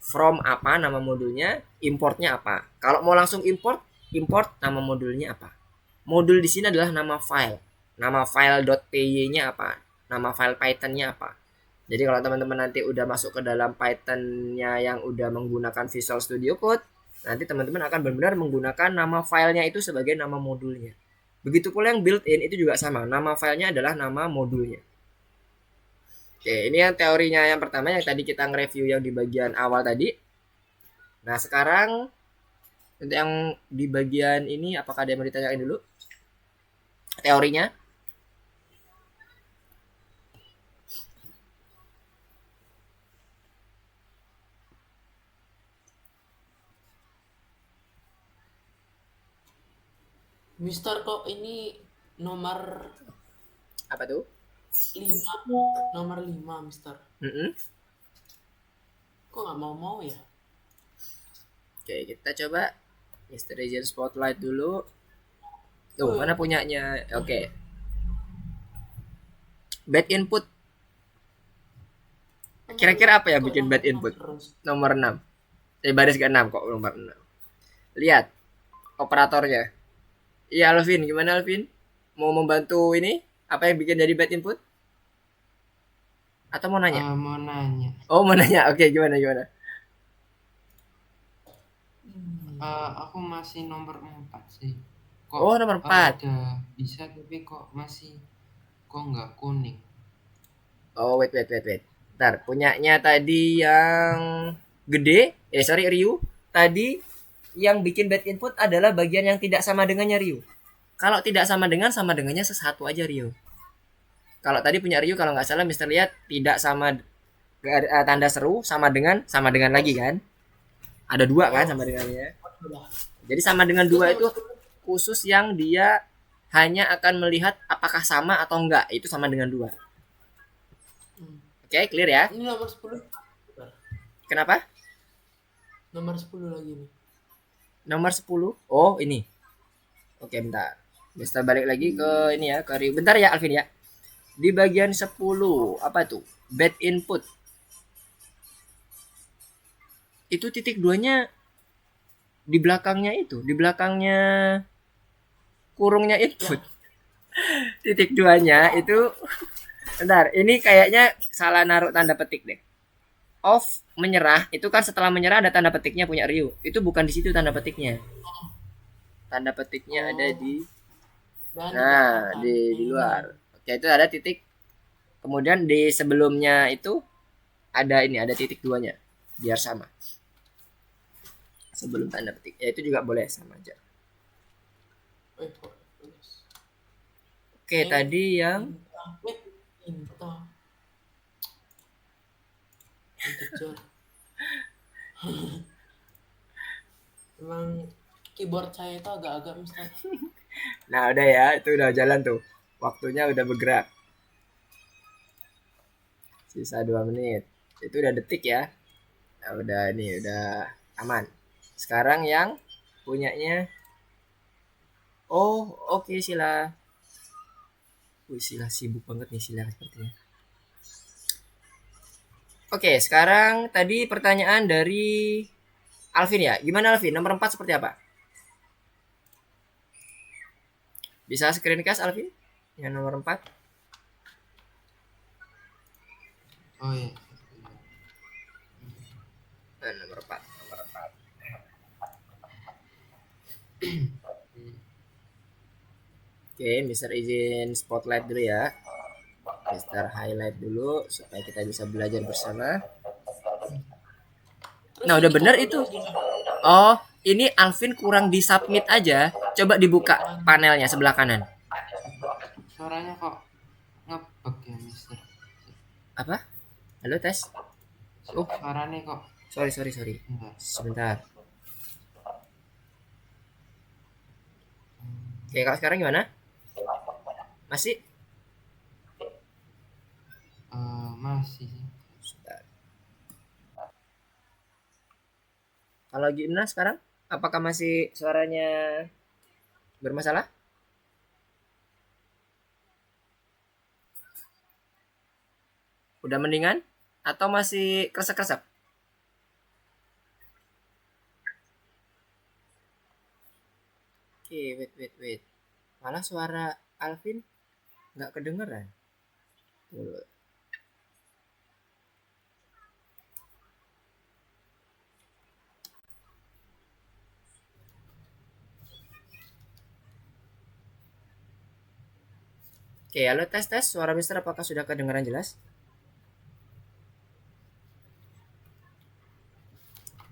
From apa nama modulnya, importnya apa. Kalau mau langsung import nama modulnya apa. Modul di sini adalah nama file. Nama file.py-nya apa. Nama file Python-nya apa. Jadi kalau teman-teman nanti udah masuk ke dalam Python-nya yang udah menggunakan Visual Studio Code, nanti teman-teman akan benar-benar menggunakan nama filenya itu sebagai nama modulnya. Begitu pula yang built-in itu juga sama. Nama filenya adalah nama modulnya. Oke, ini yang teorinya yang pertama yang tadi kita nge-review yang di bagian awal tadi. Nah, sekarang untuk yang di bagian ini apakah ada yang mau ditanyain dulu? teorinya. Mister kok ini nomor Apa tuh? 5, nomor 5 Mister. Mm-mm. Kok nggak mau ya? Oke, kita coba Mr. Agent Spotlight dulu. Tuh, mana punyanya? Oke. Bad input. Kira-kira apa ya Kok bikin nomor bad 6 input? terus? Nomor 6. Baris ke-6 kok nomor 6. Lihat operatornya. Iya Alvin, gimana Alvin? Mau membantu ini? Apa yang bikin jadi bad input? Atau mau nanya? Mau nanya. Oh, mau nanya. Oke, gimana gimana? Aku masih nomor 4 sih. Kok Oh, nomor 4. udah bisa tapi kok nggak kuning. Oh, wait. Ntar, punyanya tadi yang gede, sorry Ryu. Tadi yang bikin bad input adalah bagian yang tidak sama dengannya Ryu. Kalau tidak sama dengannya sesatu aja Ryu. Kalau tadi punya Ryu kalau nggak salah Mister lihat tidak sama tanda seru sama dengan lagi kan? Ada dua kan sama dengannya. Jadi sama dengan dua itu khusus yang dia hanya akan melihat apakah sama atau enggak. Itu sama dengan dua. Oke, clear ya? Ini nomor 10. Kenapa? Nomor 10 lagi nih. Nomor 10. Oh, ini. Oke, bentar. Mister balik lagi ke ini ya, ke Ryu. Bentar ya Alvin ya. Di bagian 10, apa tuh? Bad input. Itu titik duanya di belakangnya itu, di belakangnya kurungnya input. Titik duanya itu bentar, ini kayaknya salah naruh tanda petik deh. Off menyerah itu kan setelah menyerah ada tanda petiknya punya Ryu. Itu bukan di situ tanda petiknya. Tanda petiknya ada di di luar. Oke, itu ada titik. Kemudian di sebelumnya itu ada ini, ada titik duanya biar sama. Sebelum tanda petik. Ya itu juga boleh sama aja. Oke, tadi yang Emang keyboard saya itu agak-agak Mister. Nah, udah ya, itu udah jalan tuh. Waktunya udah bergerak. Sisa 2 menit. Itu udah detik ya. Nah, udah ini udah aman. Sekarang yang punyanya oh, oke Sila. Sila sibuk banget nih Sila sepertinya. Oke, sekarang tadi pertanyaan dari Alvin ya. Gimana Alvin? Nomor 4 seperti apa? Bisa screencast Alvin? Yang nomor 4. Oh iya. Nomor 4. Oke, Mister izin spotlight dulu ya. Mister highlight dulu supaya kita bisa belajar bersama. Nah, udah bener itu. Oh, ini Alvin kurang di submit aja. Coba dibuka panelnya sebelah kanan. Suaranya kok ngebug ya, Mister? Apa? Halo, tes. Oh, suaranya kok. Sorry. Enggak. Sebentar. Oke, kalau sekarang gimana? Masih? Masih sih. Kalau Gimna sekarang, apakah masih suaranya bermasalah? Udah mendingan? Atau masih kresek-kresek? Oke, wait. Malah suara Alvin nggak kedengeran. Tuh. Oke, halo tes. Suara Mister apakah sudah kedengaran jelas?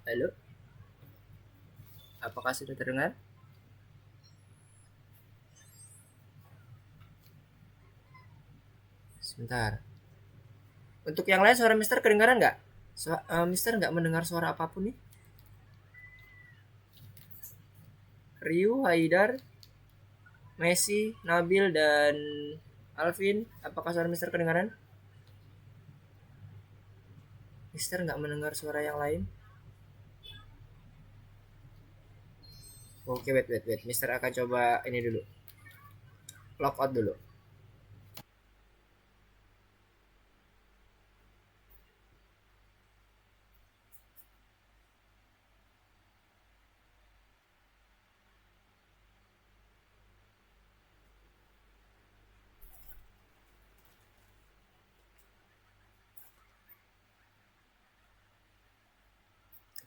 Halo? Apakah sudah terdengar? Sebentar. Untuk yang lain suara Mister kedengaran nggak? Mister nggak mendengar suara apapun nih. Ryu, Haidar, Messi, Nabil, dan Alvin. Apakah suara Mister kedengaran? Mister nggak mendengar suara yang lain. Oke, wait. Mister akan coba ini dulu. Log out dulu.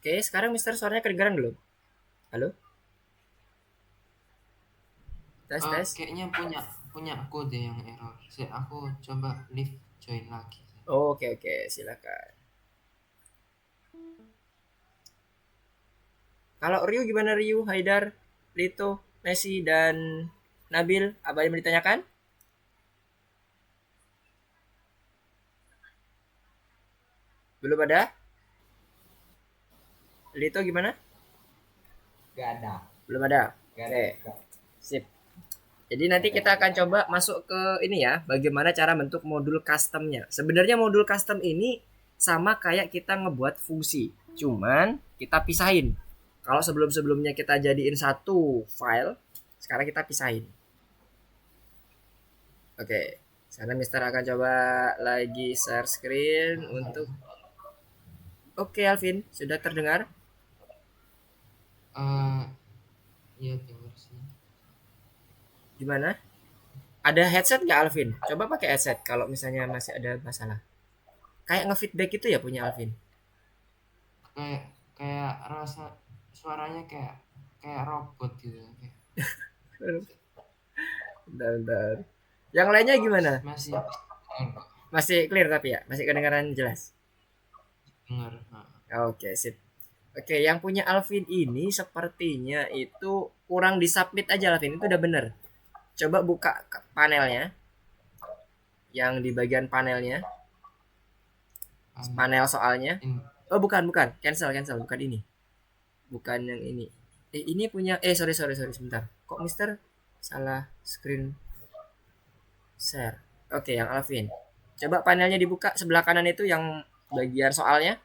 Oke, sekarang Mister suaranya kedengaran belum? Halo? Tes. Kayaknya punya aku deh yang error. Aku coba leave join lagi. Oke, silakan. Kalau Ryu gimana Ryu, Haidar, Lito, Messi, dan Nabil? Apa yang ditanyakan? Belum ada? Lito gimana? Gak ada. Belum ada. Oke. Sip. Jadi nanti kita akan coba masuk ke ini ya, bagaimana cara bentuk modul customnya. Sebenarnya modul custom ini sama kayak kita ngebuat fungsi, cuman kita pisahin. Kalau sebelum-sebelumnya kita jadiin satu file, sekarang kita pisahin. Oke, sekarang Mister akan coba lagi share screen untuk. Oke, Alvin, sudah terdengar? Iya dengar sih. Gimana? Ada headset nggak Alvin? Coba pakai headset kalau misalnya masih ada masalah. Kayak ngefeedback itu ya punya Alvin. Kayak rasa suaranya kayak robot gitu. Bentar. Yang lainnya gimana? Masih Masih clear tapi ya? Masih kedengaran jelas? dengar. Oke, sip. Oke, yang punya Alvin ini sepertinya itu kurang disubmit aja Alvin. Itu udah bener. Coba buka panelnya. Yang di bagian panelnya. Panel soalnya. Oh, bukan. Cancel. Bukan ini. Bukan yang ini. Ini punya. Sorry. Sebentar. Kok Mister salah screen share? Oke, yang Alvin. Coba panelnya dibuka sebelah kanan itu yang bagian soalnya.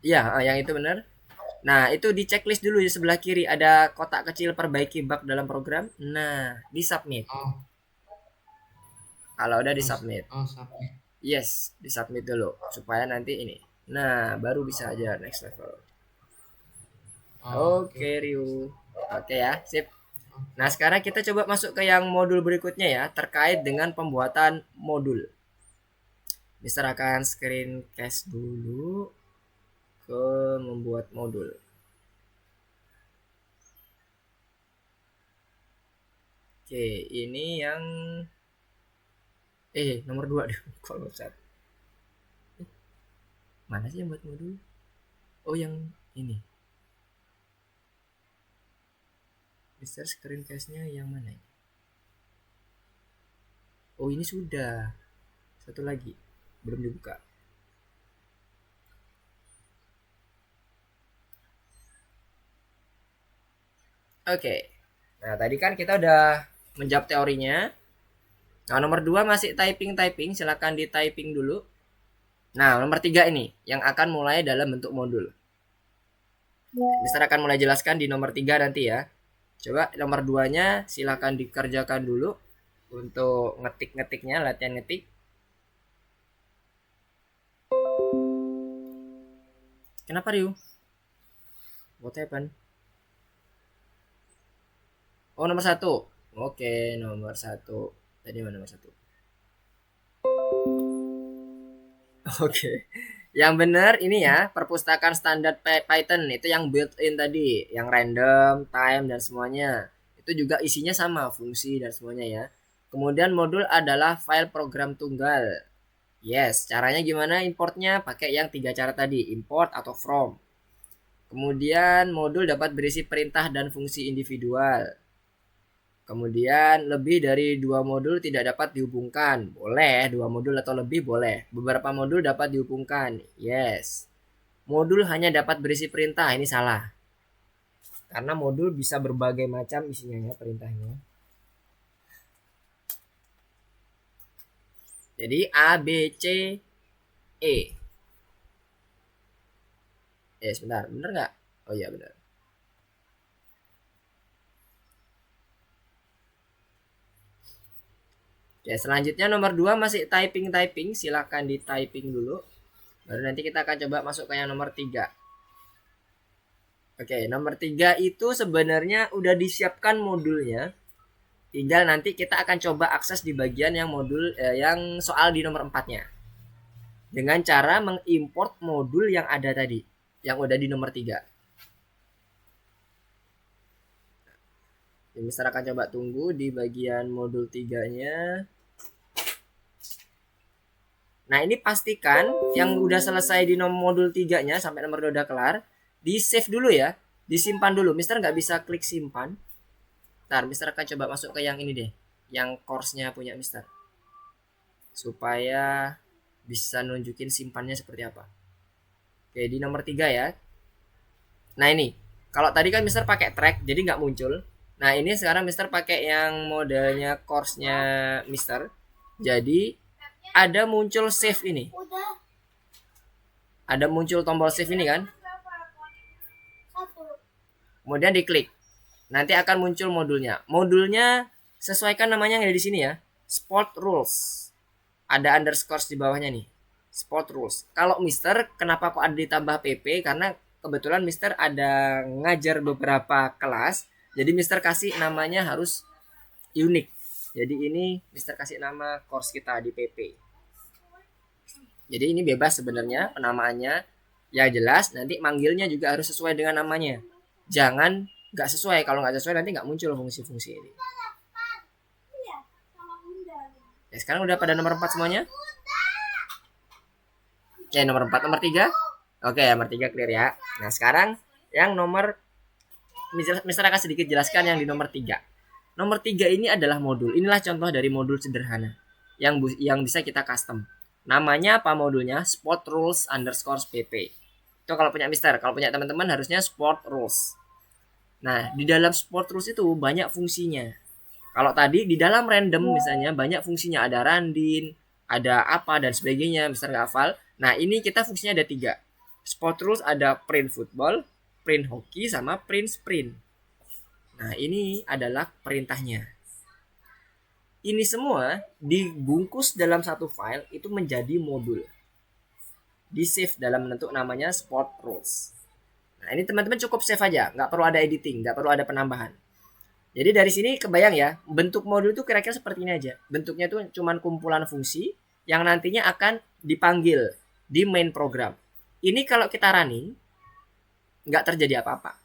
Yang itu benar. Nah, itu di checklist dulu di sebelah kiri ada kotak kecil perbaiki bug dalam program. Nah, di submit. Kalau udah di submit. Submit. Yes, di submit dulu supaya nanti ini. Nah, baru bisa aja next level. Oke, Ryu. Oke ya, sip. Nah, sekarang kita coba masuk ke yang modul berikutnya ya, terkait dengan pembuatan modul. Mister akan screen cast dulu ke membuat modul. Oke, ini yang nomor 2 deh. Kalau chat. Mana sih yang buat modul? Oh, yang ini. Mister screen cast-nya yang mana ini? Oh, ini sudah. Satu lagi belum dibuka. Oke. Nah, tadi kan kita udah menjawab teorinya. Nah, nomor 2 masih typing. Silakan di typing dulu. Nah, nomor 3 ini yang akan mulai dalam bentuk modul. Mister akan mulai jelaskan di nomor 3 nanti ya. Coba nomor 2-nya silakan dikerjakan dulu untuk ngetik-ngetiknya, latihan ngetik. Kenapa Ryu? What happened? Oh, nomor 1. Oke, nomor 1. Tadi mana nomor 1? Oke. Yang benar ini ya, perpustakaan standar Python itu yang built-in tadi, yang random, time dan semuanya. Itu juga isinya sama, fungsi dan semuanya ya. Kemudian modul adalah file program tunggal. Yes, caranya gimana importnya? Pakai yang 3 cara tadi, import atau from. Kemudian modul dapat berisi perintah dan fungsi individual. Kemudian lebih dari 2 modul tidak dapat dihubungkan. Boleh, 2 modul atau lebih boleh. Beberapa modul dapat dihubungkan. Yes. Modul hanya dapat berisi perintah. Ini salah. Karena modul bisa berbagai macam isinya ya perintahnya. Jadi A, B, C, E. Sebentar. Bener nggak? Oh iya benar. Oke, selanjutnya nomor 2 masih typing. Silahkan di typing dulu. Baru nanti kita akan coba masuk ke yang nomor 3. Oke, nomor 3 itu sebenarnya udah disiapkan modulnya. Tinggal nanti kita akan coba akses di bagian yang modul yang soal di nomor 4-nya. Dengan cara mengimport modul yang ada tadi, yang udah di nomor 3. Mister akan coba tunggu di bagian modul 3-nya. Nah, ini pastikan yang udah selesai di modul 3-nya sampai nomor 2 udah kelar, di save dulu ya, disimpan dulu. Mister nggak bisa klik simpan. Ntar Mister akan coba masuk ke yang ini deh, yang course-nya punya Mister, supaya bisa nunjukin simpannya seperti apa. Oke, di nomor 3 ya. Nah ini, kalau tadi kan Mister pakai track, jadi nggak muncul. Nah ini sekarang Mister pakai yang modelnya course-nya Mister, jadi ada muncul save ini. Ada muncul tombol save ini kan. Kemudian diklik. Nanti akan muncul modulnya. Modulnya sesuaikan namanya yang ada di sini ya. Sport Rules. Ada underscore di bawahnya nih. Sport Rules. Kalau Mister kenapa kok ada ditambah PP? Karena kebetulan Mister ada ngajar beberapa kelas. Jadi Mister kasih namanya harus unik. Jadi ini Mister kasih nama course kita di PP. Jadi ini bebas sebenarnya penamaannya. Yang jelas nanti manggilnya juga harus sesuai dengan namanya. Jangan nggak sesuai. Kalau nggak sesuai nanti nggak muncul fungsi-fungsi ini. Ya, sekarang udah pada nomor 4 semuanya? Oke, nomor 4, nomor 3. Oke, nomor 3 clear ya. Nah, sekarang yang nomor Mister akan sedikit jelaskan yang di nomor 3. Nomor 3 ini adalah modul. Inilah contoh dari modul sederhana yang bisa kita custom. Namanya apa modulnya? Sport Rules underscore PP. Itu kalau punya Mister. Kalau punya teman-teman harusnya Sport Rules. Nah, di dalam Sport Rules itu banyak fungsinya. Kalau tadi di dalam random misalnya banyak fungsinya. Ada randin, ada apa dan sebagainya. Mister nggak hafal. Nah, ini kita fungsinya ada 3. Sport Rules ada print football, print hoki, sama print sprint. Nah, ini adalah perintahnya. Ini semua dibungkus dalam satu file itu menjadi modul. Di save dalam bentuk namanya Sport Rules. Nah, ini teman-teman cukup save aja, nggak perlu ada editing, nggak perlu ada penambahan. Jadi dari sini kebayang ya, bentuk modul itu kira-kira seperti ini aja. Bentuknya itu cuma kumpulan fungsi yang nantinya akan dipanggil di main program. Ini kalau kita running, nggak terjadi apa-apa.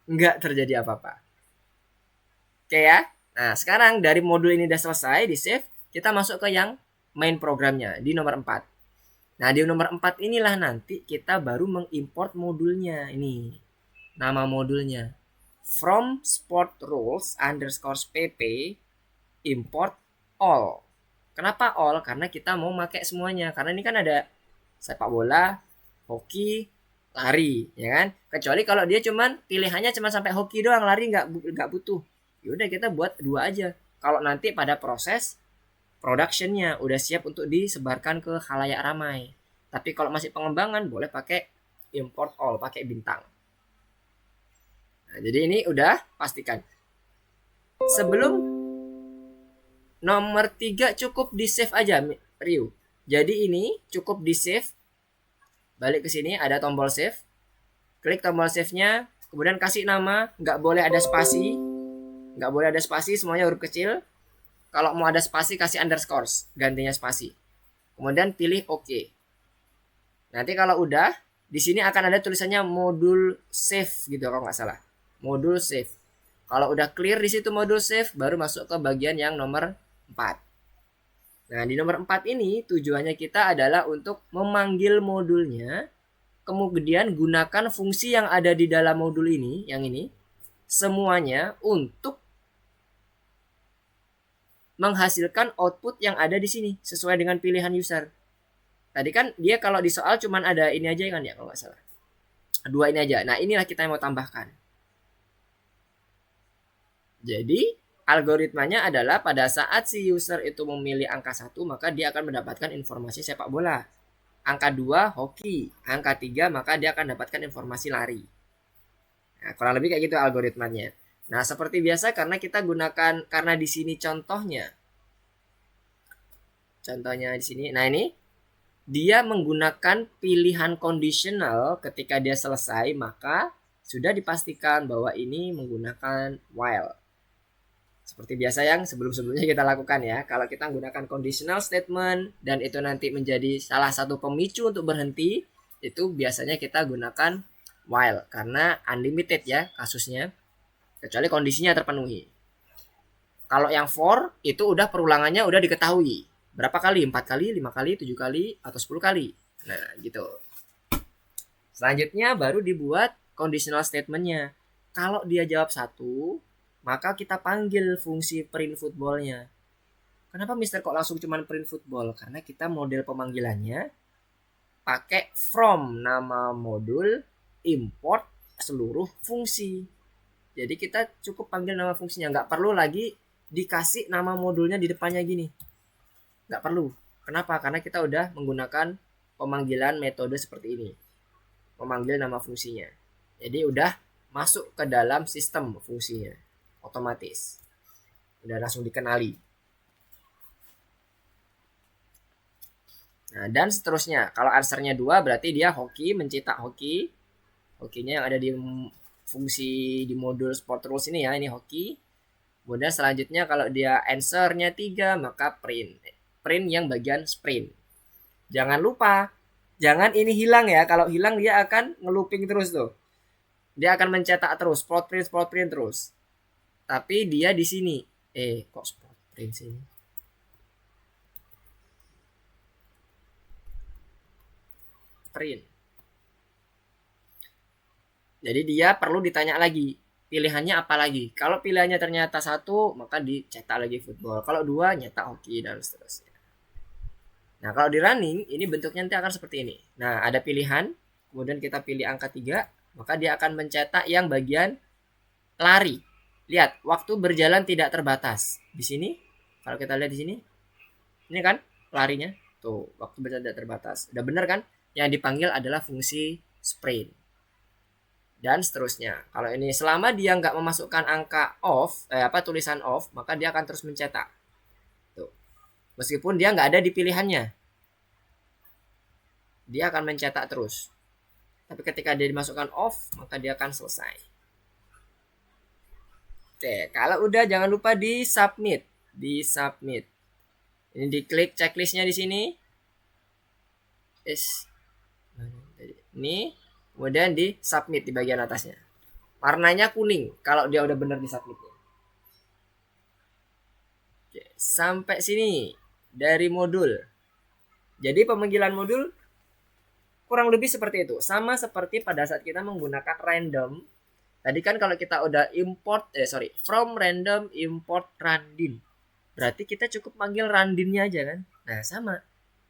Nggak terjadi apa-apa. Oke ya. Nah, sekarang dari modul ini udah selesai, di save, kita masuk ke yang main programnya di nomor 4. Nah, di nomor 4 inilah nanti kita baru mengimport modulnya. Ini nama modulnya. From sport rules underscore pp import all. Kenapa all? Karena kita mau pakai semuanya. Karena ini kan ada sepak bola, hoki, lari, ya kan? Kecuali kalau dia cuman pilihannya cuma sampai hoki doang, lari nggak butuh. Yaudah kita buat 2 aja. Kalau nanti pada proses productionnya udah siap untuk disebarkan ke khalayak ramai. Tapi kalau masih pengembangan boleh pakai import all, pakai bintang. Nah, jadi ini udah pastikan. Sebelum nomor 3 cukup di save aja, Ryu. Jadi ini cukup di save. Balik ke sini ada tombol save. Klik tombol save-nya, kemudian kasih nama, nggak boleh ada spasi. Nggak boleh ada spasi, semuanya huruf kecil. Kalau mau ada spasi kasih underscore, gantinya spasi. Kemudian pilih OK. Nanti kalau udah, di sini akan ada tulisannya modul save gitu kalau nggak salah. Modul save. Kalau udah clear di situ modul save, baru masuk ke bagian yang nomor 4. Nah, di nomor 4 ini tujuannya kita adalah untuk memanggil modulnya. Kemudian gunakan fungsi yang ada di dalam modul ini, yang ini, semuanya untuk menghasilkan output yang ada di sini sesuai dengan pilihan user. Tadi kan dia kalau di soal cuman ada ini aja kan ya kalau nggak salah. 2 ini aja. Nah, inilah kita yang mau tambahkan. Jadi, algoritmanya adalah pada saat si user itu memilih angka 1, maka dia akan mendapatkan informasi sepak bola. Angka 2, hoki. Angka 3, maka dia akan mendapatkan informasi lari. Nah, kurang lebih kayak gitu algoritmanya. Nah, seperti biasa karena kita gunakan, karena di sini contohnya di sini. Nah, ini dia menggunakan pilihan kondisional ketika dia selesai, maka sudah dipastikan bahwa ini menggunakan while. Seperti biasa yang sebelum-sebelumnya kita lakukan ya. Kalau kita menggunakan conditional statement dan itu nanti menjadi salah satu pemicu untuk berhenti, itu biasanya kita gunakan while karena unlimited ya kasusnya, kecuali kondisinya terpenuhi. Kalau yang for itu udah perulangannya udah diketahui. Berapa kali? 4 kali, 5 kali, 7 kali, atau 10 kali. Nah, gitu. Selanjutnya baru dibuat conditional statementnya. Kalau dia jawab 1, maka kita panggil fungsi print footballnya. Kenapa Mister kok langsung cuman print football? Karena kita model pemanggilannya pakai from nama modul import seluruh fungsi. Jadi kita cukup panggil nama fungsinya, nggak perlu lagi dikasih nama modulnya di depannya gini. Nggak perlu. Kenapa? Karena kita udah menggunakan pemanggilan metode seperti ini. Memanggil nama fungsinya. Jadi udah masuk ke dalam sistem fungsinya. Otomatis. Udah langsung dikenali. Nah, dan seterusnya. Kalau answernya 2 berarti dia hoki, mencetak hoki. Hokinya yang ada di fungsi di modul sport rules ini ya. Ini hoki. Kemudian selanjutnya kalau dia answernya 3 maka print. Print yang bagian sprint. Jangan lupa, jangan ini hilang ya. Kalau hilang dia akan ngelooping terus tuh. Dia akan mencetak terus, spot print terus. Tapi dia di sini. Kok spot print sini? Print. Jadi dia perlu ditanya lagi. Pilihannya apa lagi? Kalau pilihannya ternyata 1, maka dicetak lagi football. Kalau 2, nyetak hoki dan seterusnya. Nah, kalau di running, ini bentuknya nanti akan seperti ini. Nah, ada pilihan, kemudian kita pilih angka 3, maka dia akan mencetak yang bagian lari. Lihat, waktu berjalan tidak terbatas. Di sini, kalau kita lihat di sini, ini kan larinya. Tuh, waktu berjalan tidak terbatas. Udah benar kan? Yang dipanggil adalah fungsi sprint. Dan seterusnya. Kalau ini selama dia nggak memasukkan angka off, tulisan off, maka dia akan terus mencetak. Tuh. Meskipun dia nggak ada di pilihannya, dia akan mencetak terus. Tapi ketika dia dimasukkan off, maka dia akan selesai. Oke, kalau udah jangan lupa di submit. Ini diklik checklistnya di sini. Ini, kemudian di submit di bagian atasnya. Warnanya kuning kalau dia udah benar di submitnya. Oke, sampai sini dari modul. Jadi pemanggilan modul kurang lebih seperti itu. Sama seperti pada saat kita menggunakan random. Tadi kan kalau kita udah from random import randin. Berarti kita cukup panggil randinnya aja kan. Nah, sama.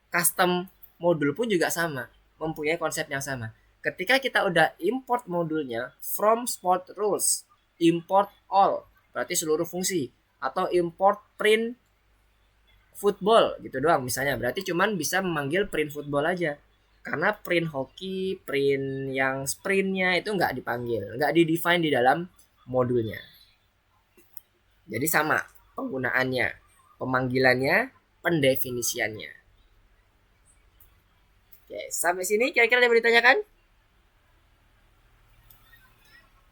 Custom modul pun juga sama. Mempunyai konsep yang sama. Ketika kita udah import modulnya from sport rules, import all, berarti seluruh fungsi, atau import print football gitu doang misalnya, berarti cuman bisa memanggil print football aja. Karena print hoki, print yang sprintnya itu nggak dipanggil, nggak di-define di dalam modulnya. Jadi sama penggunaannya, pemanggilannya, pendefinisiannya. Oke, sampai sini kira-kira ada yang mau ditanyakan?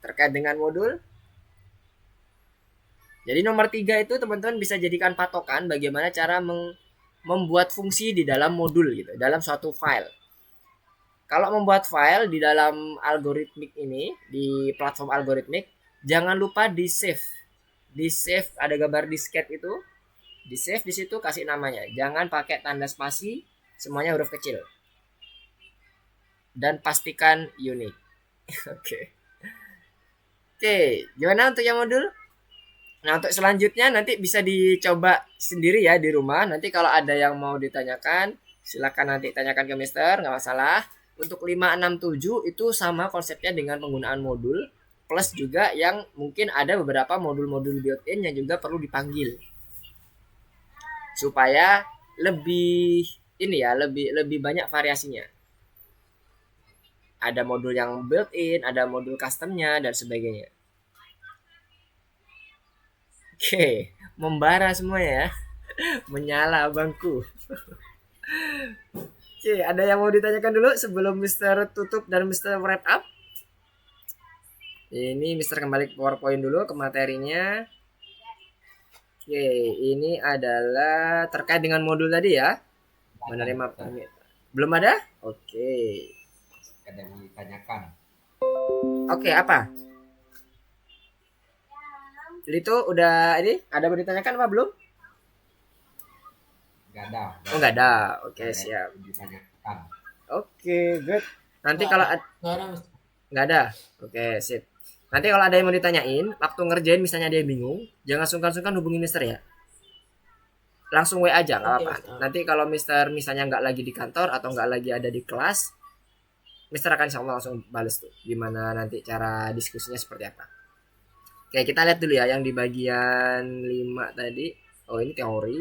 Terkait dengan modul. Jadi nomor 3 itu teman-teman bisa jadikan patokan bagaimana cara membuat fungsi di dalam modul gitu, dalam suatu file. Kalau membuat file di dalam algoritmik ini, di platform algoritmik, jangan lupa di save. Di save ada gambar disket itu, di save di situ kasih namanya. Jangan pakai tanda spasi, semuanya huruf kecil. Dan pastikan unik. Oke, gimana untuk yang modul? Nah, untuk selanjutnya nanti bisa dicoba sendiri ya di rumah. Nanti kalau ada yang mau ditanyakan, silakan nanti tanyakan ke Mister, nggak masalah. Untuk 567 itu sama konsepnya dengan penggunaan modul, plus juga yang mungkin ada beberapa modul-modul built-in yang juga perlu dipanggil. Supaya lebih ini ya, lebih lebih banyak variasinya. Ada modul yang built-in, ada modul customnya dan sebagainya. Oke, membara semua ya. Menyala abangku. Oke, ada yang mau ditanyakan dulu sebelum Mister tutup dan Mister wrap up? Ini Mister kembali ke PowerPoint dulu ke materinya. Oke, ini adalah terkait dengan modul tadi ya. Menerima belum ada? Oke. Ada yang ditanyakan. Oke, apa? Jadi itu udah ini ada yang ditanyakan apa belum? Nggak ada. Oh, nggak ada. Oke, siap. Ditanyakan. Oke, good. Nanti kalau Nggak ada, Mister. nggak ada. Oke, sip. Nanti kalau ada yang mau ditanyain, waktu ngerjain misalnya dia bingung, jangan sungkan-sungkan hubungi Mister ya. Langsung WA aja, nggak Oke, apa-apa. Mister. Nanti kalau Mister misalnya nggak lagi di kantor atau nggak lagi ada di kelas, Mister akan insya Allah langsung bales tuh. Gimana nanti cara diskusinya seperti apa. Oke, kita lihat dulu ya yang di bagian 5 tadi. Oh, ini teori.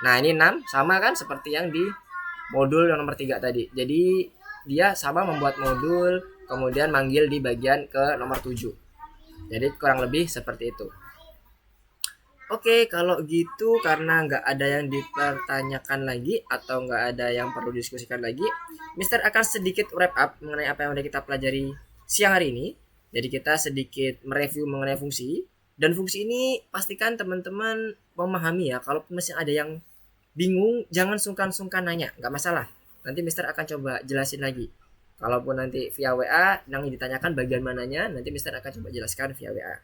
Nah, ini 6 sama kan seperti yang di modul yang nomor 3 tadi. Jadi dia sama membuat modul, kemudian manggil di bagian ke nomor 7. Jadi kurang lebih seperti itu. Oke, kalau gitu karena nggak ada yang dipertanyakan lagi atau nggak ada yang perlu diskusikan lagi, Mister akan sedikit wrap up mengenai apa yang udah kita pelajari siang hari ini. Jadi kita sedikit mereview mengenai fungsi, dan fungsi ini pastikan teman-teman memahami ya. Kalau masih ada yang bingung, jangan sungkan-sungkan nanya, nggak masalah. Nanti Mister akan coba jelasin lagi. Kalaupun nanti via WA yang ditanyakan bagian mananya, nanti Mister akan coba jelaskan via WA.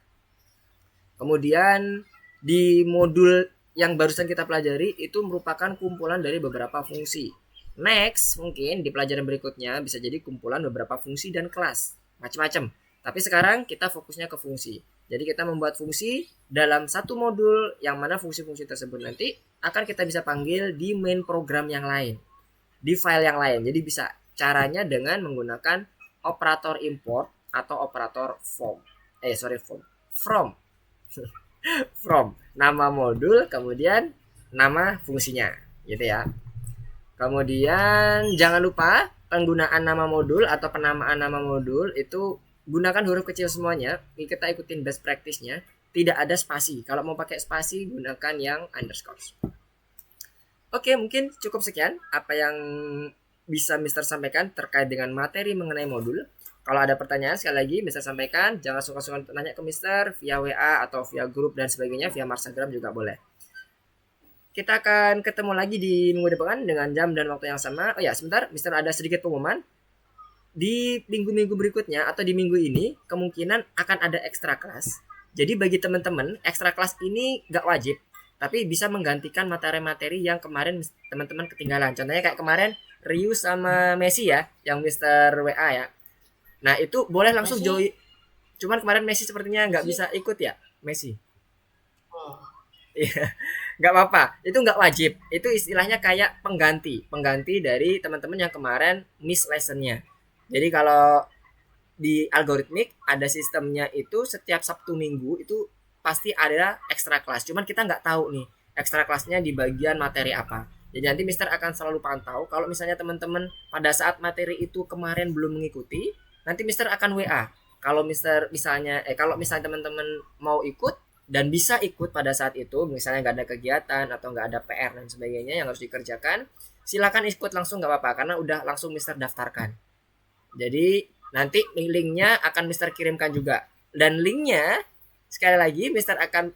Kemudian di modul yang barusan kita pelajari itu merupakan kumpulan dari beberapa fungsi. Next, mungkin di pelajaran berikutnya bisa jadi kumpulan beberapa fungsi dan kelas, macam-macam. Tapi sekarang kita fokusnya ke fungsi. Jadi kita membuat fungsi dalam satu modul yang mana fungsi-fungsi tersebut nanti akan kita bisa panggil di main program yang lain, di file yang lain. Jadi bisa caranya dengan menggunakan operator import atau operator from from nama modul kemudian nama fungsinya gitu ya. Kemudian jangan lupa penggunaan nama modul atau penamaan nama modul itu gunakan huruf kecil semuanya. Kita ikutin best practice-nya, tidak ada spasi. Kalau mau pakai spasi gunakan yang underscore. Oke, mungkin cukup sekian apa yang bisa Mister sampaikan terkait dengan materi mengenai modul. Kalau ada pertanyaan sekali lagi Mister sampaikan, jangan sungkan-sungkan tanya ke Mister via WA atau via grup dan sebagainya, via Instagram juga boleh. Kita akan ketemu lagi di minggu depan dengan jam dan waktu yang sama. Oh ya, sebentar, Mister ada sedikit pengumuman. Di minggu-minggu berikutnya atau di minggu ini kemungkinan akan ada ekstra kelas. Jadi bagi teman-teman, ekstra kelas ini nggak wajib, tapi bisa menggantikan materi-materi yang kemarin teman-teman ketinggalan. Contohnya kayak kemarin Ryu sama Messi ya, yang Mister WA ya. Nah itu boleh langsung join. Cuman kemarin Messi sepertinya nggak bisa ikut ya, Messi. Iya, nggak apa-apa. Itu nggak wajib. Itu istilahnya kayak pengganti dari teman-teman yang kemarin miss lessonnya. Jadi kalau di algoritmik ada sistemnya itu setiap Sabtu Minggu itu pasti ada ekstra kelas. Cuman kita nggak tahu nih ekstra kelasnya di bagian materi apa. Jadi nanti Mister akan selalu pantau. Kalau misalnya teman-teman pada saat materi itu kemarin belum mengikuti, nanti Mister akan WA. Kalau misalnya teman-teman mau ikut dan bisa ikut pada saat itu, misalnya nggak ada kegiatan atau nggak ada PR dan sebagainya yang harus dikerjakan, silakan ikut langsung nggak apa-apa karena udah langsung Mister daftarkan. Jadi nanti linknya akan Mister kirimkan juga, dan linknya sekali lagi Mister akan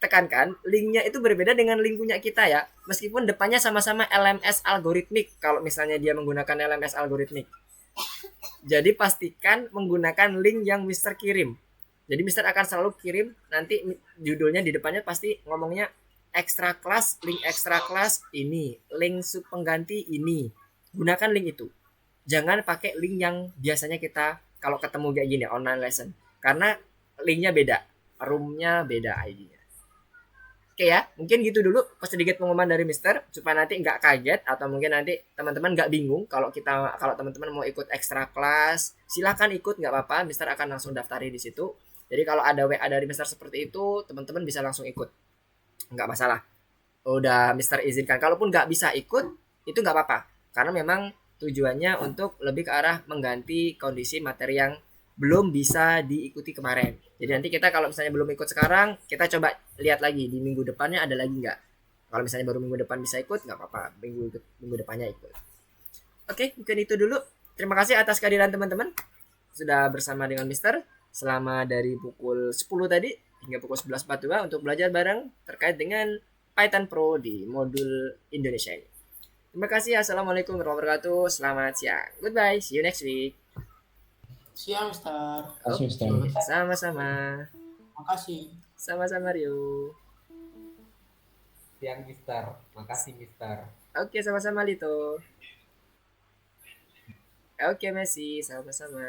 tekankan linknya itu berbeda dengan link punya kita ya, meskipun depannya sama-sama LMS algoritmik. Kalau misalnya dia menggunakan LMS algoritmik, jadi pastikan menggunakan link yang Mister kirim. Jadi Mister akan selalu kirim nanti judulnya di depannya pasti ngomongnya ekstra kelas, link ekstra kelas ini, link sub pengganti ini. Gunakan link itu. Jangan pakai link yang biasanya kita kalau ketemu kayak gini online lesson, karena linknya beda. roomnya beda ID-nya. Oke ya, mungkin gitu dulu sedikit pengumuman dari Mister supaya nanti nggak kaget atau mungkin nanti teman-teman nggak bingung kalau teman-teman mau ikut ekstra kelas, silahkan ikut nggak apa-apa. Mister akan langsung daftari di situ. Jadi kalau ada WA dari Mister seperti itu, teman-teman bisa langsung ikut, nggak masalah. Udah Mister izinkan. Kalaupun nggak bisa ikut, itu nggak apa-apa, karena memang tujuannya untuk lebih ke arah mengganti kondisi materi yang belum bisa diikuti kemarin. Jadi nanti kita kalau misalnya belum ikut sekarang, kita coba lihat lagi di minggu depannya ada lagi nggak. Kalau misalnya baru minggu depan bisa ikut, nggak apa-apa. Minggu depannya ikut. Oke, mungkin itu dulu. Terima kasih atas kehadiran teman-teman. Sudah bersama dengan Mister selama dari pukul 10 tadi hingga pukul 11.42 untuk belajar bareng terkait dengan Python Pro di modul Indonesia ini. Terima kasih. Assalamualaikum warahmatullahi wabarakatuh. Selamat siang. Goodbye. See you next week. Siang, Mister. Sama-sama. Makasih. Sama-sama Rio. Siang Mister, makasih Mister. Oke, sama-sama Lito. Oke, Messi, sama-sama.